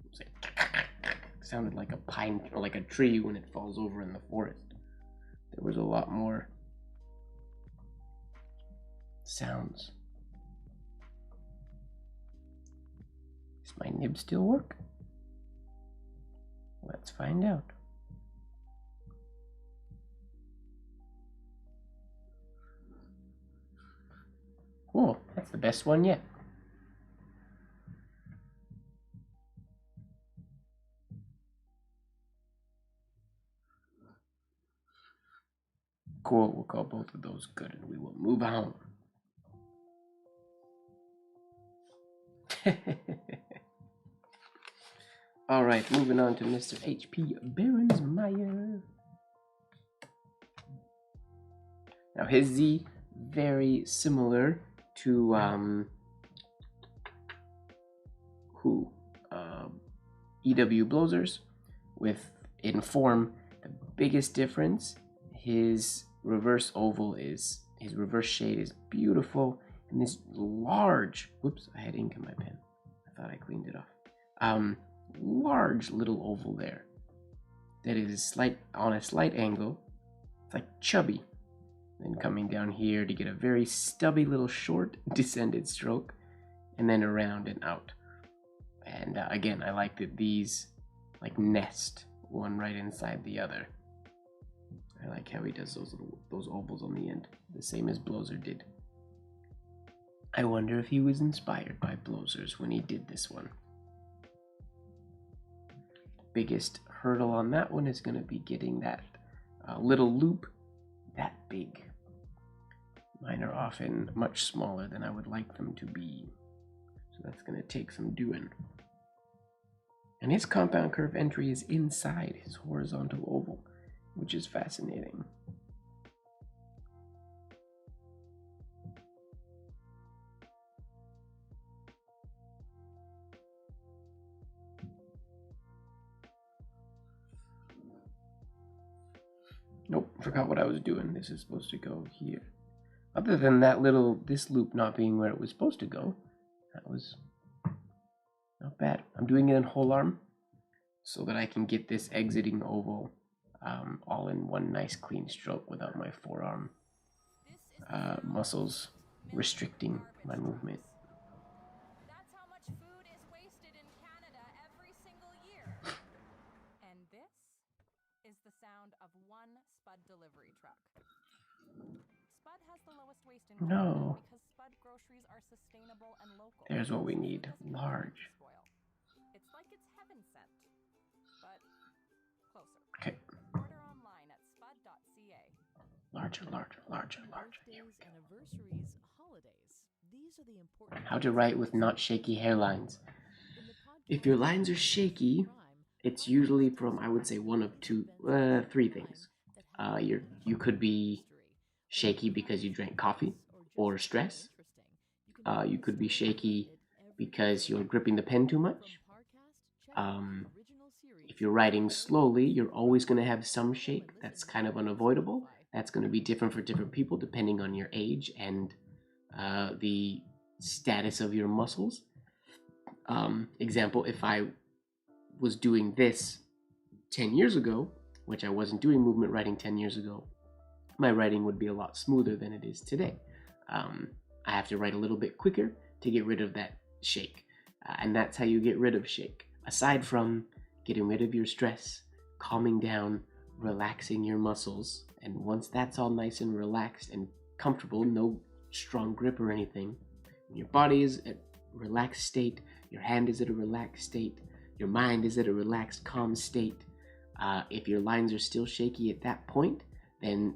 It was like, sounded like a pine or like a tree when it falls over in the forest. There was a lot more sounds. Does my nib still work? Let's find out. Cool, that's the best one yet. Cool, we'll call both of those good and we will move on. Alright, moving on to Mr. H.P. Berensmeyer. Now his Z, very similar to E.W. Blozer's, with in form the biggest difference. His reverse oval is, his reverse shade is beautiful, and this large, whoops, I had ink in my pen. I thought I cleaned it off. Large little oval there that is on a slight angle. It's like chubby. Then coming down here to get a very stubby little short descended stroke, and then around and out. And again, I like that these like nest one right inside the other. I like how he does those ovals on the end, the same as Blozer did. I wonder if he was inspired by Blozer's when he did this one. Biggest hurdle on that one is going to be getting that little loop that big. Mine are often much smaller than I would like them to be, so that's going to take some doing. And his compound curve entry is inside his horizontal oval, which is fascinating. Nope, forgot what I was doing. This is supposed to go here. Other than that this loop not being where it was supposed to go, that was not bad. I'm doing it in whole arm so that I can get this exiting oval all in one nice clean stroke without my forearm muscles restricting my movement. That's how much food is wasted in Canada every single year. And this is the sound of one Spud delivery truck. Spud has the lowest waste in Canada because Spud groceries are sustainable and local. There's what we need. Large. It's like it's heaven sent, but closer. Okay. Order online at spud.ca. Larger. Here we go. Anniversaries, holidays. These are the important. How to write with not shaky hairlines. If your lines are shaky, it's usually from, I would say, one of three things. You could be shaky because you drank coffee or stress. You could be shaky because you're gripping the pen too much. Um, if you're writing slowly, you're always going to have some shake. That's kind of unavoidable. That's going to be different for different people depending on your age and the status of your muscles. Example, if I was doing this 10 years ago, which I wasn't doing movement writing 10 years ago, my writing would be a lot smoother than it is today. I have to write a little bit quicker to get rid of that shake. And that's how you get rid of shake. Aside from getting rid of your stress, calming down, relaxing your muscles, and once that's all nice and relaxed and comfortable, no strong grip or anything, when your body is at a relaxed state, your hand is at a relaxed state, your mind is at a relaxed, calm state. If your lines are still shaky at that point, then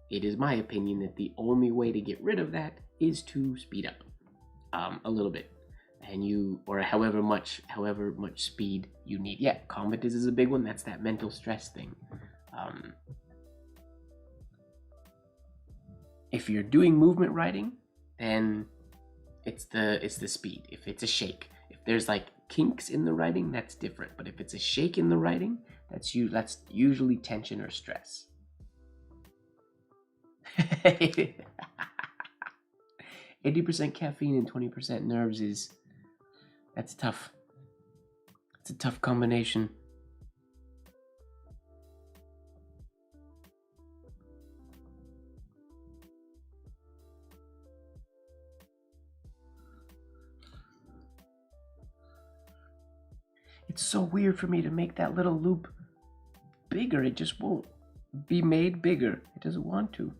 it is my opinion that the only way to get rid of that is to speed up a little bit, or however much speed you need. Yeah, confidence is a big one. That's that mental stress thing. If you're doing movement writing, then it's the speed. If it's a shake, if there's like kinks in the writing, that's different. But if it's a shake in the writing, that's usually tension or stress. 80% caffeine and 20% nerves that's tough. It's a tough combination. It's so weird for me to make that little loop bigger. It just won't be made bigger. It doesn't want to.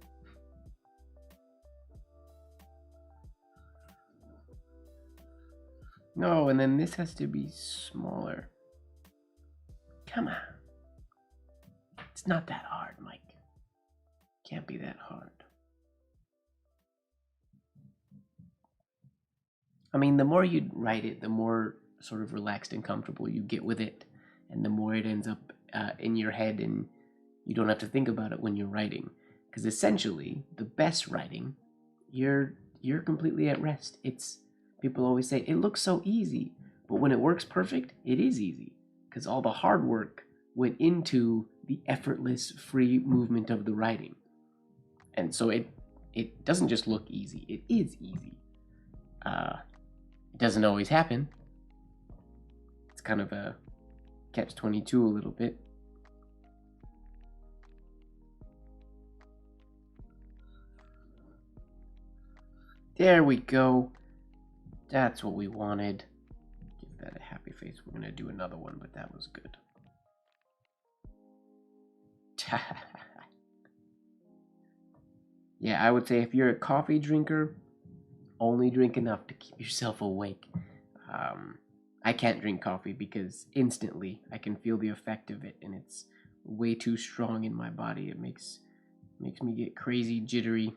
No, and then this has to be smaller. Come on. It's not that hard, Mike. Can't be that hard. I mean, the more you write it, the more sort of relaxed and comfortable you get with it, and the more it ends up in your head, and you don't have to think about it when you're writing. Because essentially, the best writing, you're completely at rest. People always say, it looks so easy, but when it works perfect, it is easy, because all the hard work went into the effortless, free movement of the writing. And so it doesn't just look easy, it is easy. It doesn't always happen. It's kind of a catch-22 a little bit. There we go. That's what we wanted. Give that a happy face. We're gonna do another one, but that was good. Yeah, I would say if you're a coffee drinker, only drink enough to keep yourself awake. I can't drink coffee because instantly I can feel the effect of it, and it's way too strong in my body. It makes me get crazy, jittery.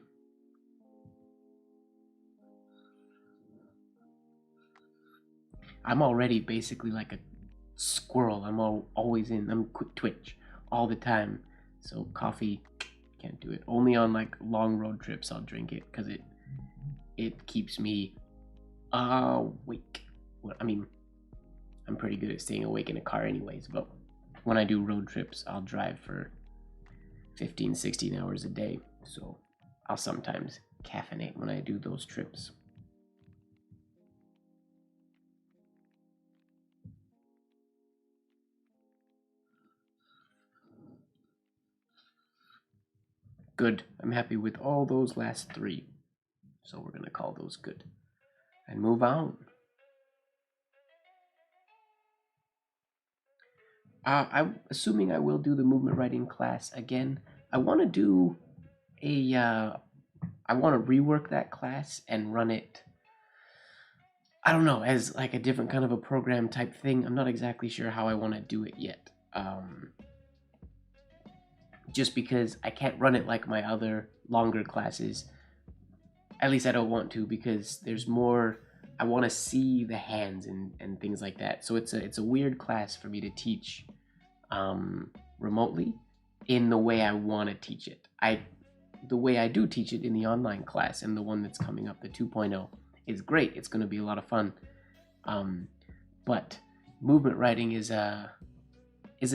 I'm already basically like a squirrel. I'm I'm quick twitch all the time. So coffee, can't do it. Only on like long road trips I'll drink it because it keeps me awake. Well, I mean, I'm pretty good at staying awake in a car anyways, but when I do road trips, I'll drive for 15, 16 hours a day. So I'll sometimes caffeinate when I do those trips. Good. I'm happy with all those last 3. So we're going to call those good. And move on. I'm assuming I will do the movement writing class again. I want to rework that class and run it, I don't know, as like a different kind of a program type thing. I'm not exactly sure how I want to do it yet. Just because I can't run it like my other longer classes. At least I don't want to, because there's more. I want to see the hands and things like that. So it's a weird class for me to teach remotely. in the way I want to teach it. The way I do teach it in the online class and the one that's coming up, the 2.0, is great. It's going to be a lot of fun. But movement writing is a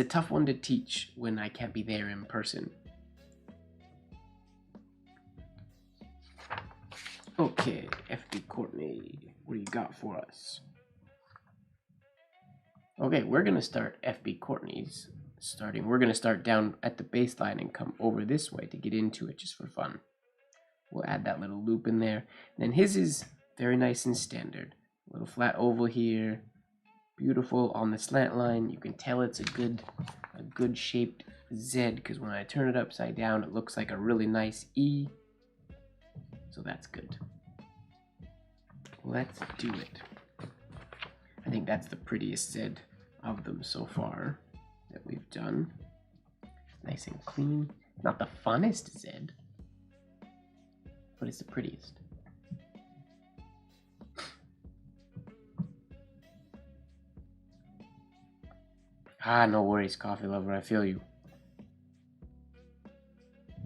tough one to teach when I can't be there in person. Okay, FB Courtney, what do you got for us? Okay, we're going to start FB Courtney's starting. We're going to start down at the baseline and come over this way to get into it just for fun. We'll add that little loop in there. And then his is very nice and standard. A little flat oval here. Beautiful on the slant line. You can tell it's a good shaped Z, because when I turn it upside down, it looks like a really nice E. So that's good. Let's do it. I think that's the prettiest Z of them so far that we've done. Nice and clean. Not the funnest Z, but it's the prettiest. No worries, coffee lover, I feel you.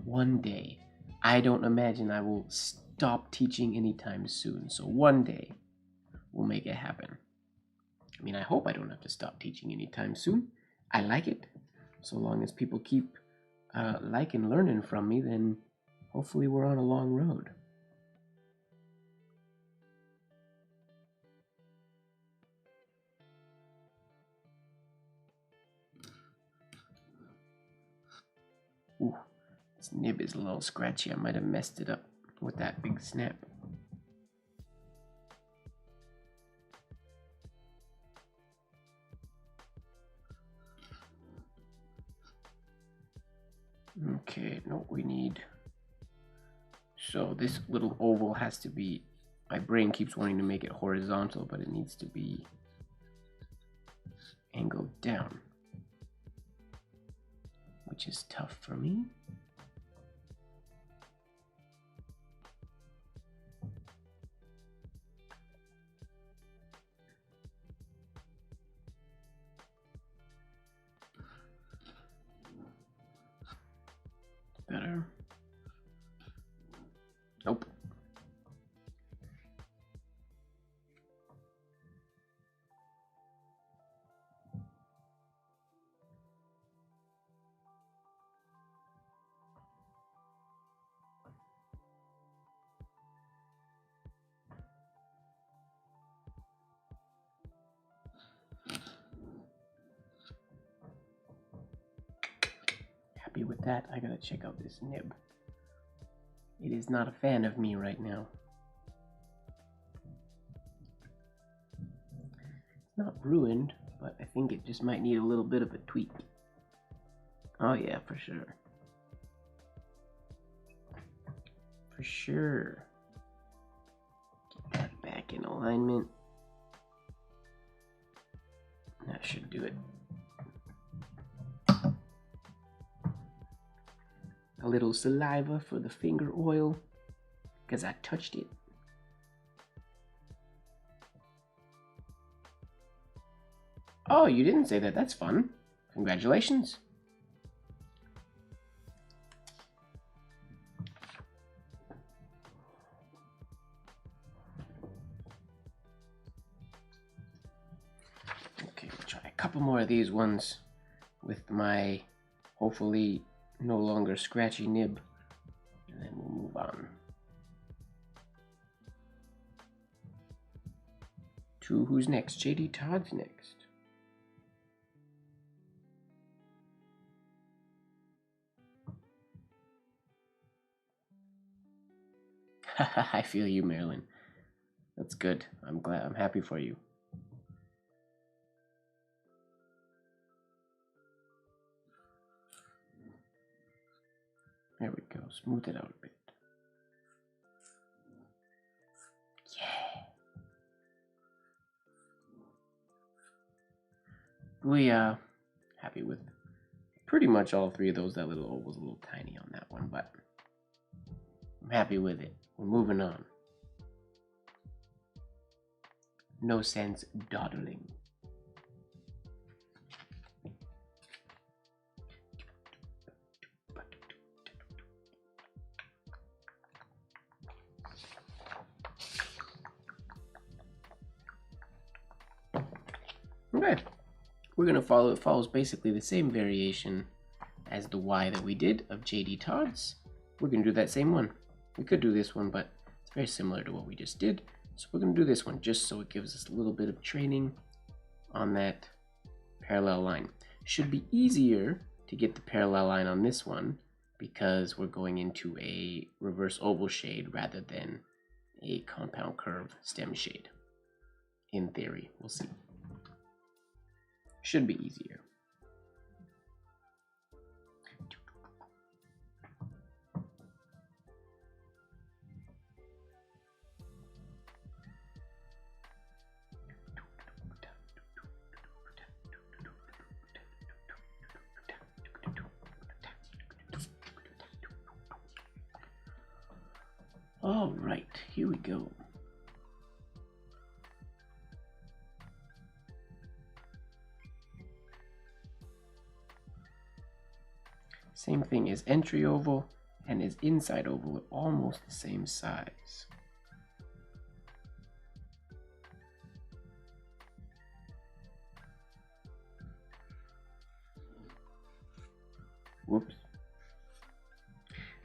One day, I don't imagine I will stop teaching anytime soon, so one day we'll make it happen. I mean, I hope I don't have to stop teaching anytime soon. I like it. So long as people keep liking learning from me, then hopefully we're on a long road. Ooh, this nib is a little scratchy. I might have messed it up with that big snap. Okay, no, we need... So this little oval has to be... My brain keeps wanting to make it horizontal, but it needs to be angled down, which is tough for me. Better. Nope. Happy with that. I gotta check out this nib. It is not a fan of me right now. It's not ruined, but I think it just might need a little bit of a tweak. Oh yeah, for sure. For sure. Get that back in alignment. That should do it. A little saliva for the finger oil, because I touched it. Oh, you didn't say that. That's fun. Congratulations. Okay, we'll try a couple more of these ones with my hopefully no longer scratchy nib, and then we'll move on to who's next. JD Todd's next. I feel you, Marilyn. That's good. I'm glad. I'm happy for you. There we go. Smooth it out a bit. Yeah. We happy with pretty much all three of those. That little O was a little tiny on that one, but I'm happy with it. We're moving on. No sense dawdling. Okay, we're gonna follow. It follows basically the same variation as the Y that we did of JD Todd's. We're gonna do that same one. We could do this one, but it's very similar to what we just did. So we're gonna do this one just so it gives us a little bit of training on that parallel line. Should be easier to get the parallel line on this one because we're going into a reverse oval shade rather than a compound curve stem shade. In theory, we'll see. Should be easier. All right, here we go. Same thing as entry oval and as inside oval are almost the same size. Whoops.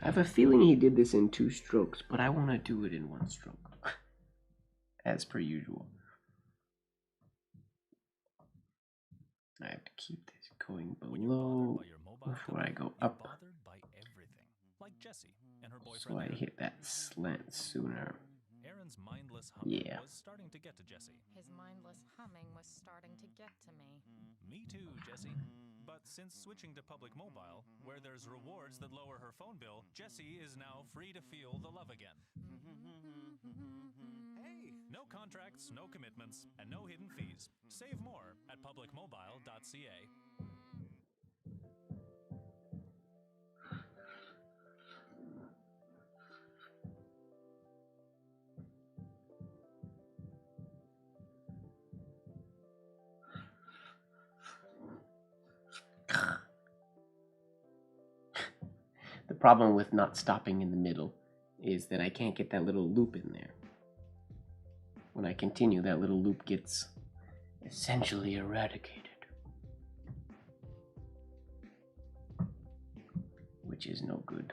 I have a feeling he did this in 2 strokes, but I want to do it in 1 stroke. As per usual. I have to keep this going below before I go up. Like Jessie and her So I hit that slant sooner. Aaron's mindless humming Yeah. was starting to get to Jessie. His mindless humming was starting to get to me. Me too, Jessie. But since switching to public mobile, where there's rewards that lower her phone bill, Jessie is now free to feel the love again. Hey! No contracts, no commitments, and no hidden fees. Save more at publicmobile.ca. The problem with not stopping in the middle is that I can't get that little loop in there. When I continue, that little loop gets essentially eradicated. Which is no good.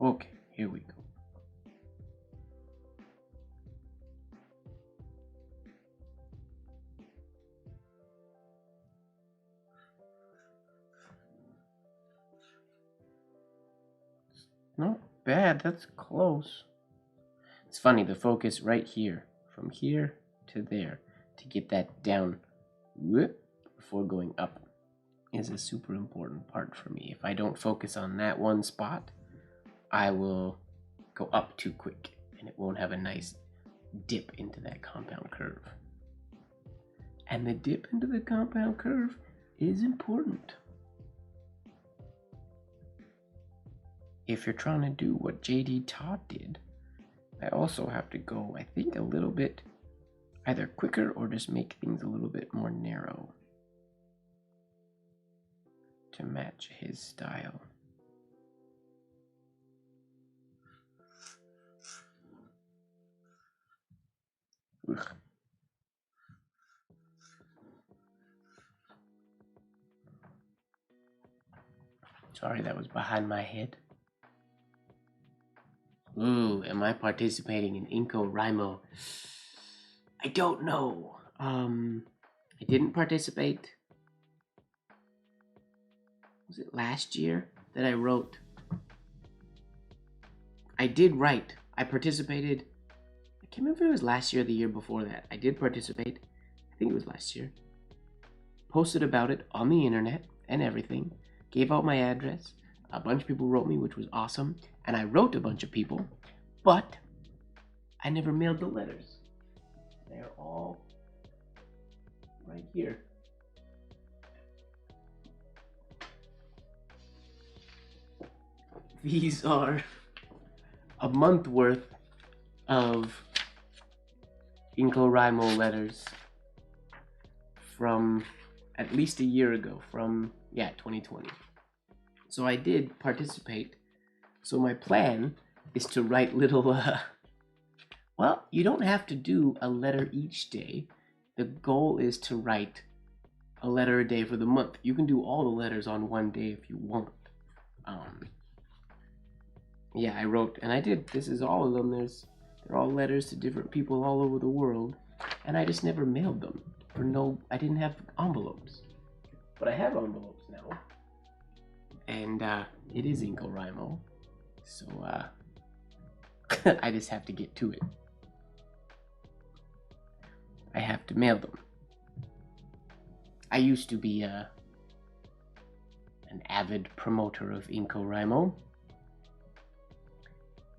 Okay, here we go. Not bad, that's close. It's funny, the focus right here, from here to there, to get that down before going up is a super important part for me. If I don't focus on that one spot, I will go up too quick and it won't have a nice dip into that compound curve. And the dip into the compound curve is important. If you're trying to do what JD Todd did, I also have to go, I think, a little bit either quicker or just make things a little bit more narrow to match his style. Ugh. Sorry, that was behind my head. Ooh, am I participating in NaNoWriMo? I don't know. I didn't participate. Was it last year that I wrote? I did write. I participated. I can't remember if it was last year or the year before that. I did participate. I think it was last year. Posted about it on the internet and everything. Gave out my address. A bunch of people wrote me, which was awesome. And I wrote a bunch of people, but I never mailed the letters. They're all right here. These are a month worth of NaNoWriMo letters from at least a year ago, from 2020. So I did participate. So my plan is to write little, well, you don't have to do a letter each day. the goal is to write a letter a day for the month. You can do all the letters on one day if you want. Yeah, I wrote, and I did. This is all of them. They're all letters to different people all over the world, and I just never mailed them. I didn't have envelopes, but I have envelopes now, and it is NCOWRIMO, so I just have to get to it. I have to mail them. I used to be an avid promoter of NCOWRIMO.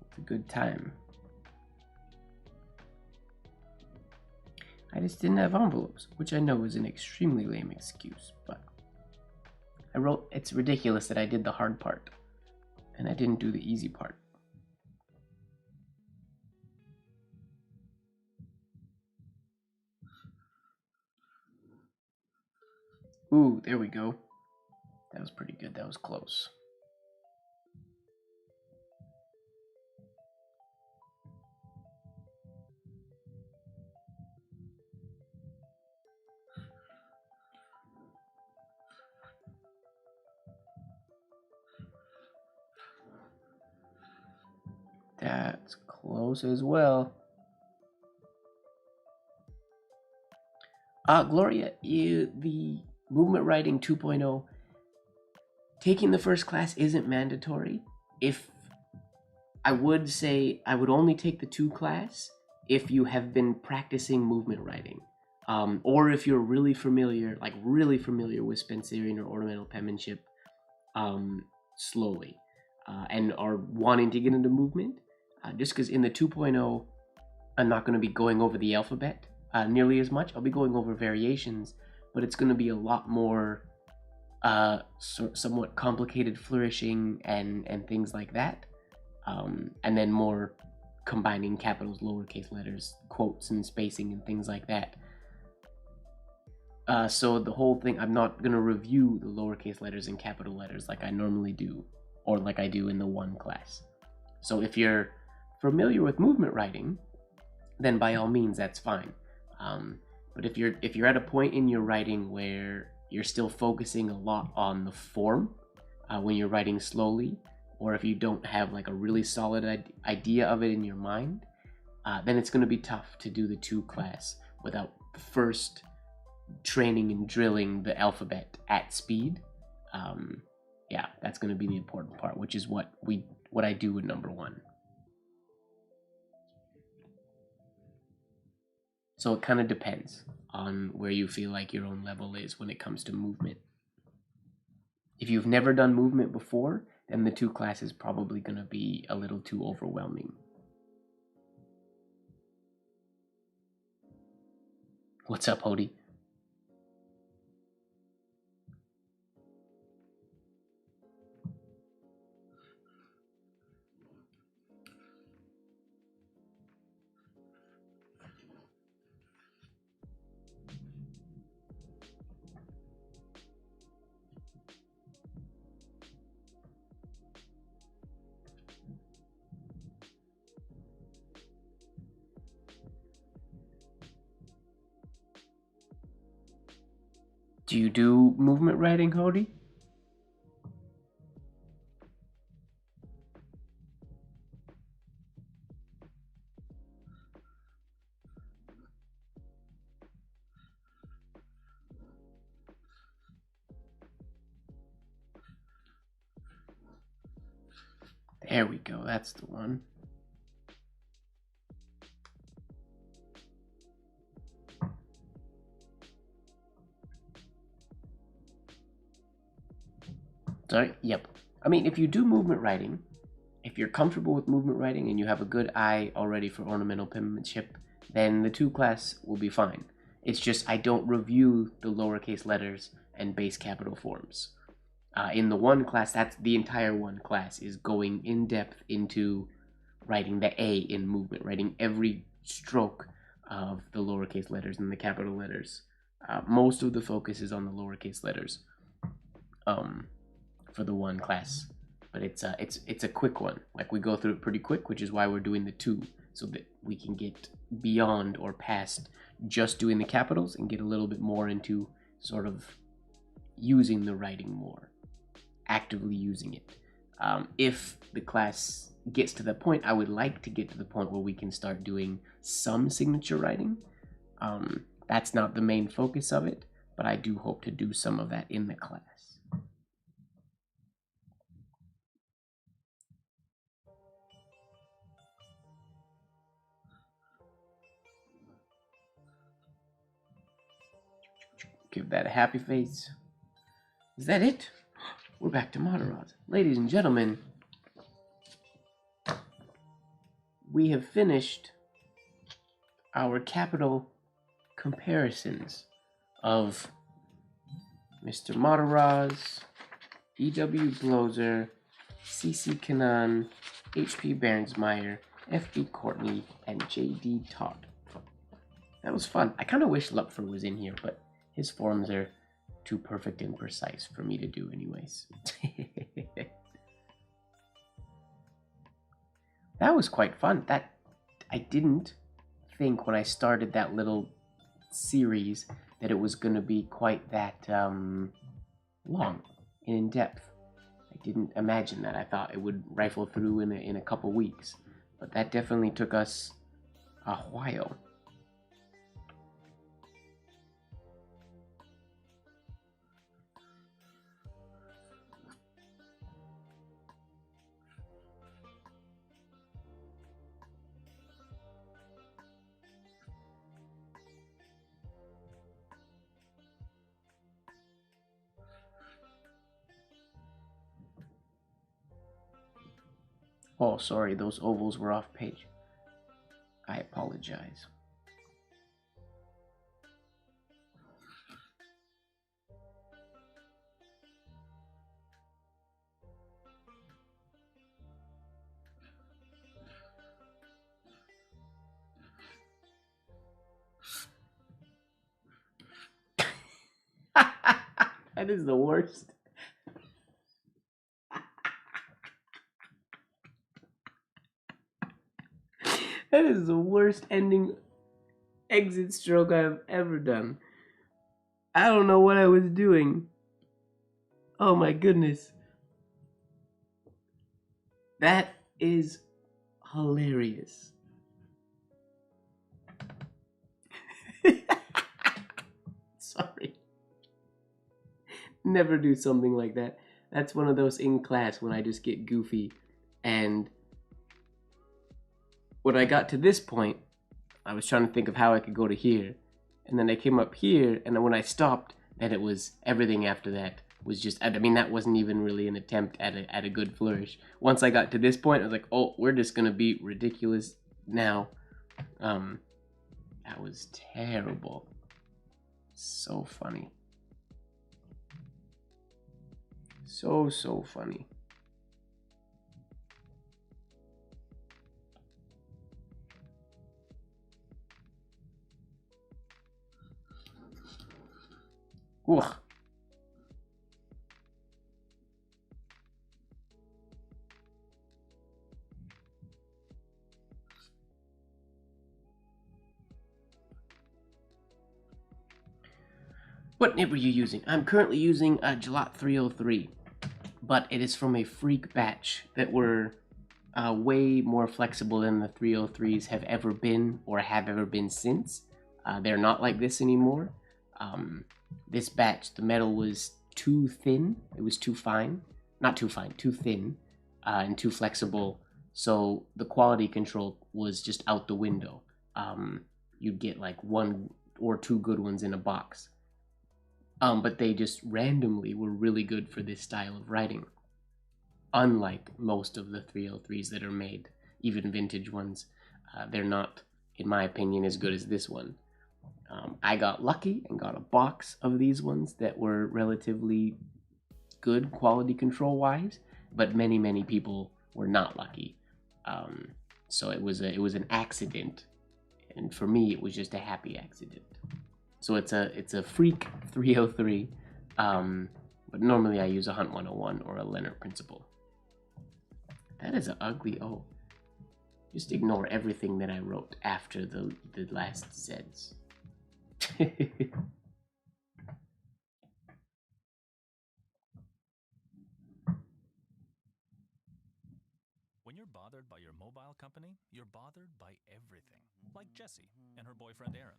It's a good time. I just didn't have envelopes, which I know is an extremely lame excuse, but I wrote, it's ridiculous that I did the hard part, and I didn't do the easy part. Ooh, there we go. That was pretty good. That was close. That's close as well. Gloria, the Movement Writing 2.0, taking the first class isn't mandatory. If I would say I would only take the 2 class if you have been practicing movement writing, or if you're really familiar with Spencerian or ornamental penmanship slowly, and are wanting to get into movement. Just because in the 2.0, I'm not going to be going over the alphabet nearly as much. I'll be going over variations, but it's going to be a lot more somewhat complicated flourishing and things like that. And then more combining capitals, lowercase letters, quotes, and spacing and things like that. So the whole thing, I'm not going to review the lowercase letters and capital letters like I normally do, or like I do in the 1 class. So if you're familiar with movement writing, then by all means that's fine. But if you're at a point in your writing where you're still focusing a lot on the form when you're writing slowly, or if you don't have like a really solid idea of it in your mind, then it's going to be tough to do the 2 class without first training and drilling the alphabet at speed. Yeah, that's going to be the important part, which is what I do in number 1. So it kind of depends on where you feel like your own level is when it comes to movement. If you've never done movement before, then the 2 class is probably going to be a little too overwhelming. What's up, Hody? Do you do movement writing, Hody? There we go, that's the one. Sorry, yep. I mean, if you do movement writing, if you're comfortable with movement writing and you have a good eye already for ornamental penmanship, then the 2 class will be fine. It's just I don't review the lowercase letters and base capital forms. In the 1 class, that's the entire 1 class is going in depth into writing the A in movement, writing every stroke of the lowercase letters and the capital letters. Most of the focus is on the lowercase letters for the 1 class, but it's a quick one. Like, we go through it pretty quick, which is why we're doing the 2, so that we can get beyond or past just doing the capitals and get a little bit more into sort of using the writing more, actively using it. If the class gets to the point, I would like to get to the point where we can start doing some signature writing. That's not the main focus of it, but I do hope to do some of that in the class. Give that a happy face. Is that it? We're back to Moderat. Ladies and gentlemen, we have finished our capital comparisons of Mr. Moderaz, E.W. Blozer, C.C. Kanan, H.P. Bernsmeyer, F.B. Courtney, and J.D. Todd. That was fun. I kind of wish Lupfer was in here, but his forms are too perfect and precise for me to do anyways. That was quite fun. That I didn't think when I started that little series that it was going to be quite that long and in depth. I didn't imagine that. I thought it would rifle through in a couple weeks, but that definitely took us a while. Oh, sorry, those ovals were off page. I apologize. That is the worst. That is the worst ending exit stroke I've ever done. I don't know what I was doing. Oh my goodness. That is hilarious. Sorry. Never do something like that. That's one of those in class when I just get goofy. And when I got to this point, I was trying to think of how I could go to here. And then I came up here, and then when I stopped, then it was everything after that was just, I mean, that wasn't even really an attempt at a good flourish. Once I got to this point, I was like, oh, we're just gonna be ridiculous now. That was terrible. So funny. So funny. Ugh. What nib are you using? I'm currently using a Gelat 303, but it is from a freak batch that were way more flexible than the 303s have ever been or have ever been since. They're not like this anymore. This batch, the metal was too thin. It was too fine. Not too fine, too thin, and too flexible. So the quality control was just out the window. You'd get like 1 or 2 good ones in a box. But they just randomly were really good for this style of writing. Unlike most of the 303s that are made, even vintage ones, they're not, in my opinion, as good as this one. I got lucky and got a box of these ones that were relatively good quality control wise, but many people were not lucky. So it was an accident, and for me it was just a happy accident. So it's a freak 303, but normally I use a Hunt 101 or a Leonard Principle. That is an ugly O. Just ignore everything that I wrote after the last Zs. When you're bothered by your mobile company, you're bothered by everything. Like Jessie and her boyfriend Aaron.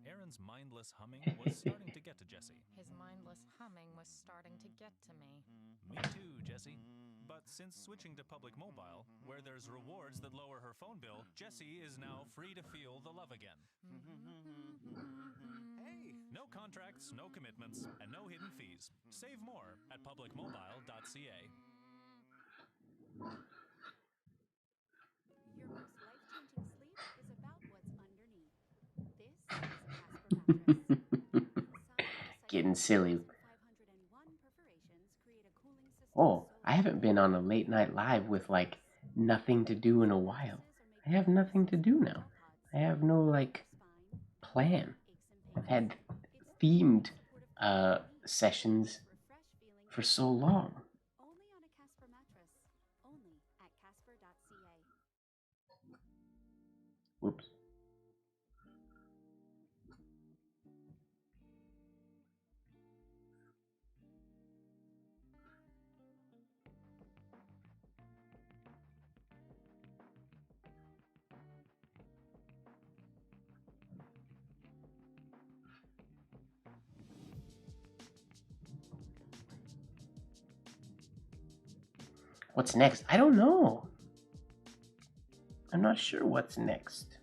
Aaron's mindless humming was starting to get to Jessie. His mindless humming was starting to get to me. Me too, Jessie. But since switching to public mobile, where there's rewards that lower her phone bill, Jessie is now free to feel the love again. Hey! No contracts, no commitments, and no hidden fees. Save more at publicmobile.ca. Your most life-changing sleep is about what's underneath. This is a Casper mattress. Getting silly. 501 perforations create a cooling system. Oh, I haven't been on a late night live with like nothing to do in a while. I have nothing to do now. I have no like plan. I've had themed sessions for so long. Only on a Casper mattress. Only at casper.ca. Whoops. What's next? I don't know. I'm not sure what's next.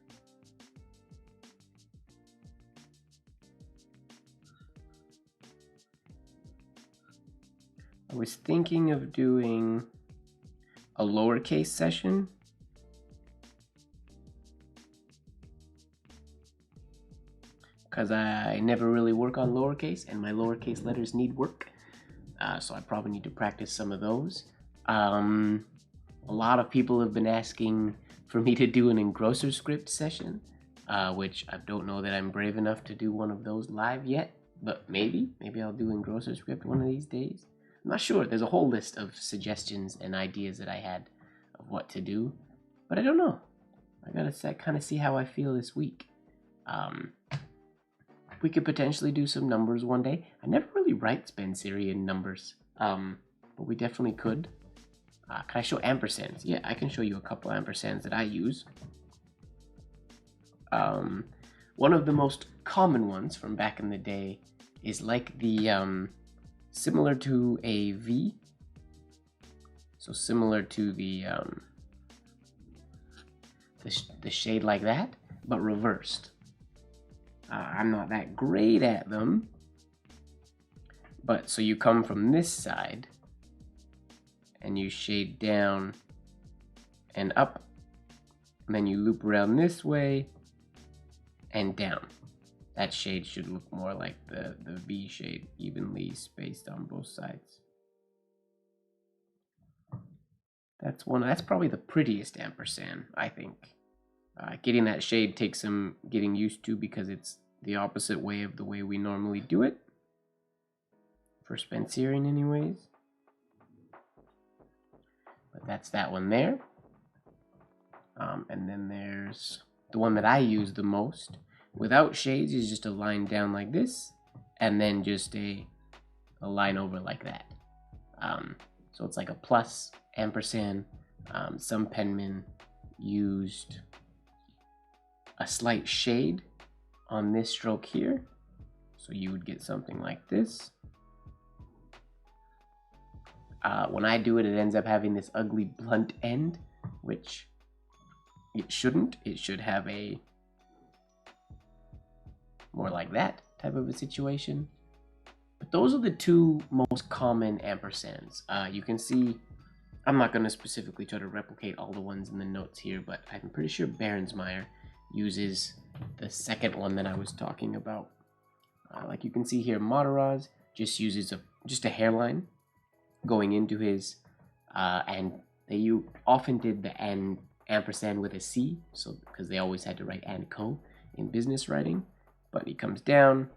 I was thinking of doing a lowercase session. Because I never really work on lowercase, and my lowercase letters need work. So I probably need to practice some of those. A lot of people have been asking for me to do an engrosser script session, which I don't know that I'm brave enough to do one of those live yet, but maybe I'll do engrosser script one of these days. I'm not sure. There's a whole list of suggestions and ideas that I had of what to do, but I don't know. I gotta kind of see how I feel this week. We could potentially do some numbers one day. I never really write Spencerian numbers, but we definitely could. Can I show ampersands? Yeah, I can show you a couple ampersands that I use. One of the most common ones from back in the day is like the, similar to a V. So similar to the shade like that, but reversed. I'm not that great at them. But so you come from this side and you shade down and up, and then you loop around this way and down. That shade should look more like the V shade, evenly spaced on both sides. That's probably the prettiest ampersand, I think. Getting that shade takes some getting used to because it's the opposite way of the way we normally do it. For Spencerian anyways. But that's that one there. And then there's the one that I use the most. Without shades is just a line down like this. And then just a line over like that. So it's like a plus ampersand. Some penmen used a slight shade on this stroke here. So you would get something like this. When I do it, it ends up having this ugly blunt end, which it shouldn't. It should have a more like that type of a situation. But those are the two most common ampersands. You can see, I'm not going to specifically try to replicate all the ones in the notes here, but I'm pretty sure Berensmeyer uses the second one that I was talking about. Like you can see here, Mataraz just uses just a hairline going into his, and they often did the ampersand with a C, so because they always had to write and co in business writing, but he comes down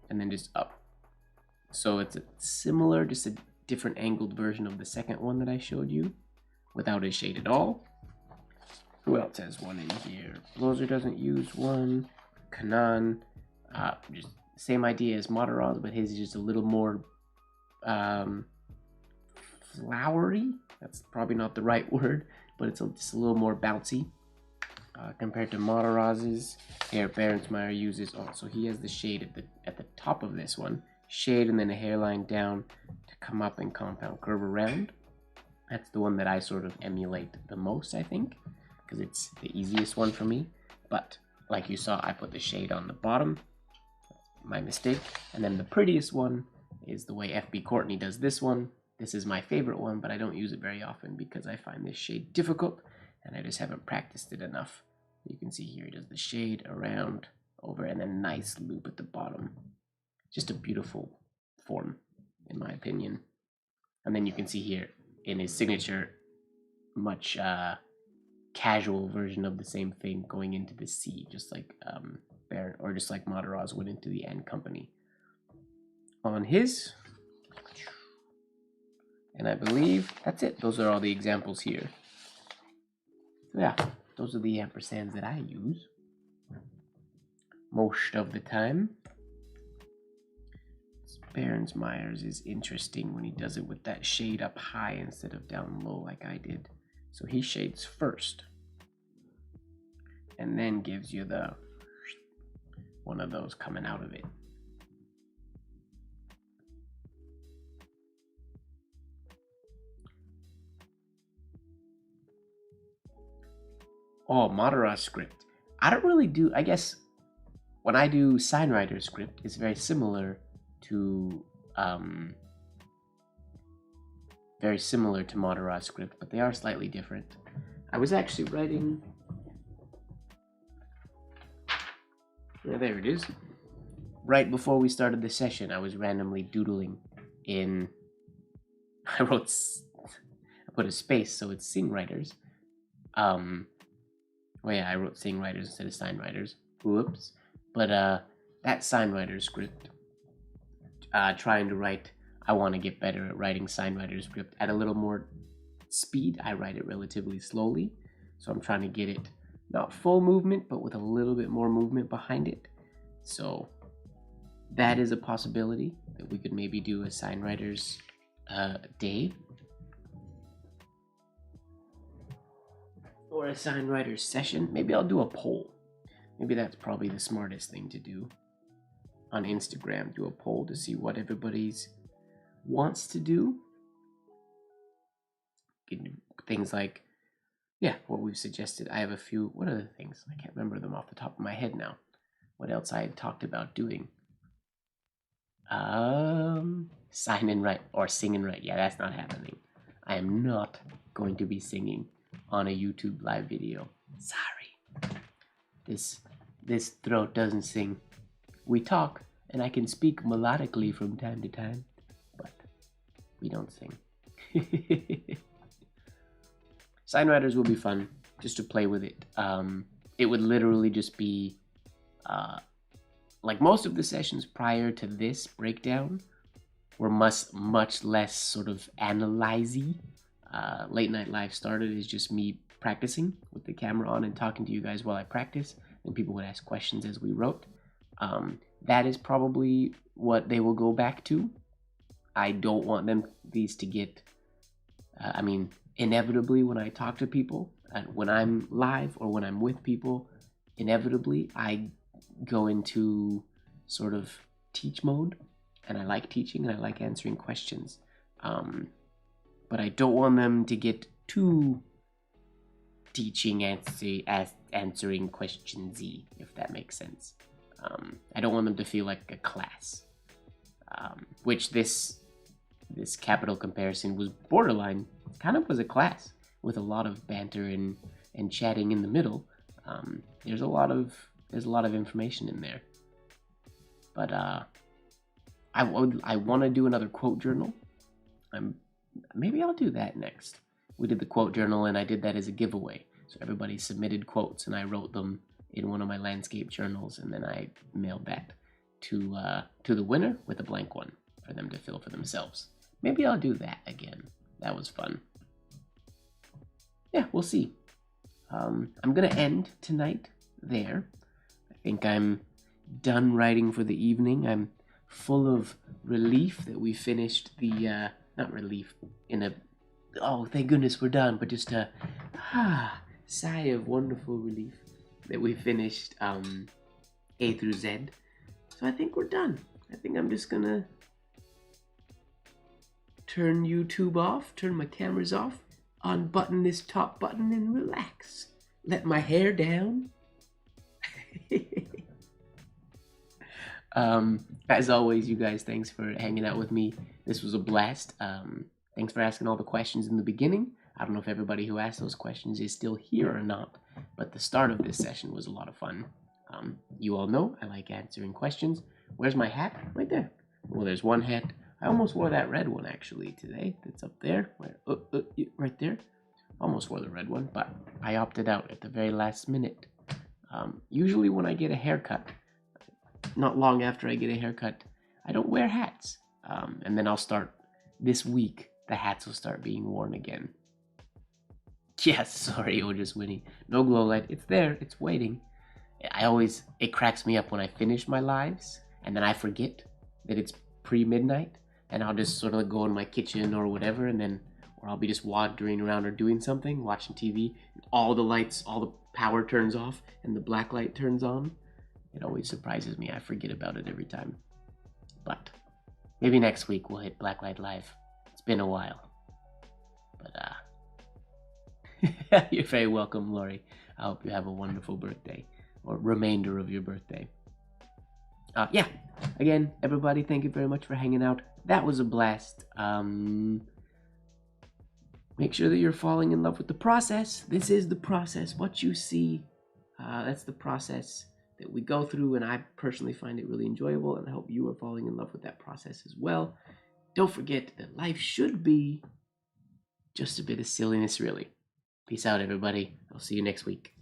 and then just up. So it's a similar, just a different angled version of the second one that I showed you, without a shade at all. Who else has one in here? Blozer doesn't use one. Kanan, just same idea as Mataraz, but his is just a little more flowery. That's probably not the right word, but it's just a little more bouncy compared to Mataraz's. Here, Berensmeyer uses also. He has the shade at the top of this one, shade and then a hairline down to come up and compound curve around. That's the one that I sort of emulate the most, I think, because it's the easiest one for me. But like you saw, I put the shade on the bottom. My mistake. And then the prettiest one is the way FB Courtney does this one. This is my favorite one, but I don't use it very often because I find this shade difficult and I just haven't practiced it enough. You can see here he does the shade around, over, and then nice loop at the bottom. Just a beautiful form, in my opinion. And then you can see here in his signature, much casual version of the same thing going into the C, just like Baron, or just like Mataraz went into the N Company. On his, and I believe that's it. Those are all the examples here. So yeah, those are the ampersands that I use most of the time. Berensmeyer's is interesting when he does it with that shade up high instead of down low like I did. So he shades first and then gives you the one of those coming out of it. Oh, Mataraz script. I don't really do, I guess when I do Signwriter script, it's very similar to Mataraz script, but they are slightly different. I was actually writing, yeah, there it is. Right before we started the session, I was randomly doodling in, I put a space, so it's Singwriters. Well, yeah, I wrote Singwriters instead of Signwriters. Whoops. But that Signwriter script, trying to write, I want to get better at writing Signwriter script at a little more speed. I write it relatively slowly, so I'm trying to get it not full movement, but with a little bit more movement behind it. So that is a possibility that we could maybe do a Signwriters day. Or a Signwriters session. Maybe I'll do a poll. Maybe that's probably the smartest thing to do. On Instagram, do a poll to see what everybody's wants to do. Things like, yeah, what we've suggested. I have a few, what other things? I can't remember them off the top of my head now. What else I had talked about doing? Sign and write, or sing and write. Yeah, that's not happening. I am not going to be singing on a YouTube live video. Sorry. This throat doesn't sing. We talk, and I can speak melodically from time to time, but we don't sing. Signwriters will be fun, just to play with it. It would literally just be, like most of the sessions prior to this breakdown were much less sort of analyze-y. Late Night Live started is just me practicing with the camera on and talking to you guys while I practice, and people would ask questions as we wrote. That is probably what they will go back to. I don't want these to get, inevitably when I talk to people, and when I'm live or when I'm with people, inevitably I go into sort of teach mode, and I like teaching and I like answering questions. But I don't want them to get too teaching answering questions-y, if that makes sense. I don't want them to feel like a class, which this capital comparison was borderline, kind of was a class with a lot of banter and chatting in the middle. There's a lot of information in there, but I want to do another quote journal. Maybe I'll do that next. We did the quote journal, and I did that as a giveaway. So everybody submitted quotes, and I wrote them in one of my landscape journals, and then I mailed that to the winner with a blank one for them to fill for themselves. Maybe I'll do that again. That was fun. Yeah, we'll see. I'm gonna end tonight there. I think I'm done writing for the evening. I'm full of relief that we finished the, not relief, oh, thank goodness we're done, but just a sigh of wonderful relief that we finished A through Z. So I think we're done. I think I'm just gonna turn YouTube off, turn my cameras off, unbutton this top button and relax. Let my hair down. As always, you guys, thanks for hanging out with me. This was a blast. Thanks for asking all the questions in the beginning. I don't know if everybody who asked those questions is still here or not, but the start of this session was a lot of fun. You all know I like answering questions. Where's my hat? Right there. Well, there's one hat. I almost wore that red one actually today. That's up there. Right there. Almost wore the red one, but I opted out at the very last minute. Usually when I get a haircut, not long after I get a haircut, I don't wear hats. And then I'll start, this week, the hats will start being worn again. Yes, sorry, just Winnie. No glow light. It's there. It's waiting. It cracks me up when I finish my lives, and then I forget that it's pre-midnight, and I'll just sort of go in my kitchen or whatever, or I'll be just wandering around or doing something, watching TV, and all the lights, all the power turns off, and the black light turns on. It always surprises me. I forget about it every time. But maybe next week we'll hit Blacklight Live. It's been a while. But, you're very welcome, Lori. I hope you have a wonderful birthday, or remainder of your birthday. Yeah, again, everybody, thank you very much for hanging out. That was a blast. Make sure that you're falling in love with the process. This is the process. What you see, that's the process that we go through, and I personally find it really enjoyable, and I hope you are falling in love with that process as well. Don't forget that life should be just a bit of silliness, really. Peace out, everybody. I'll see you next week.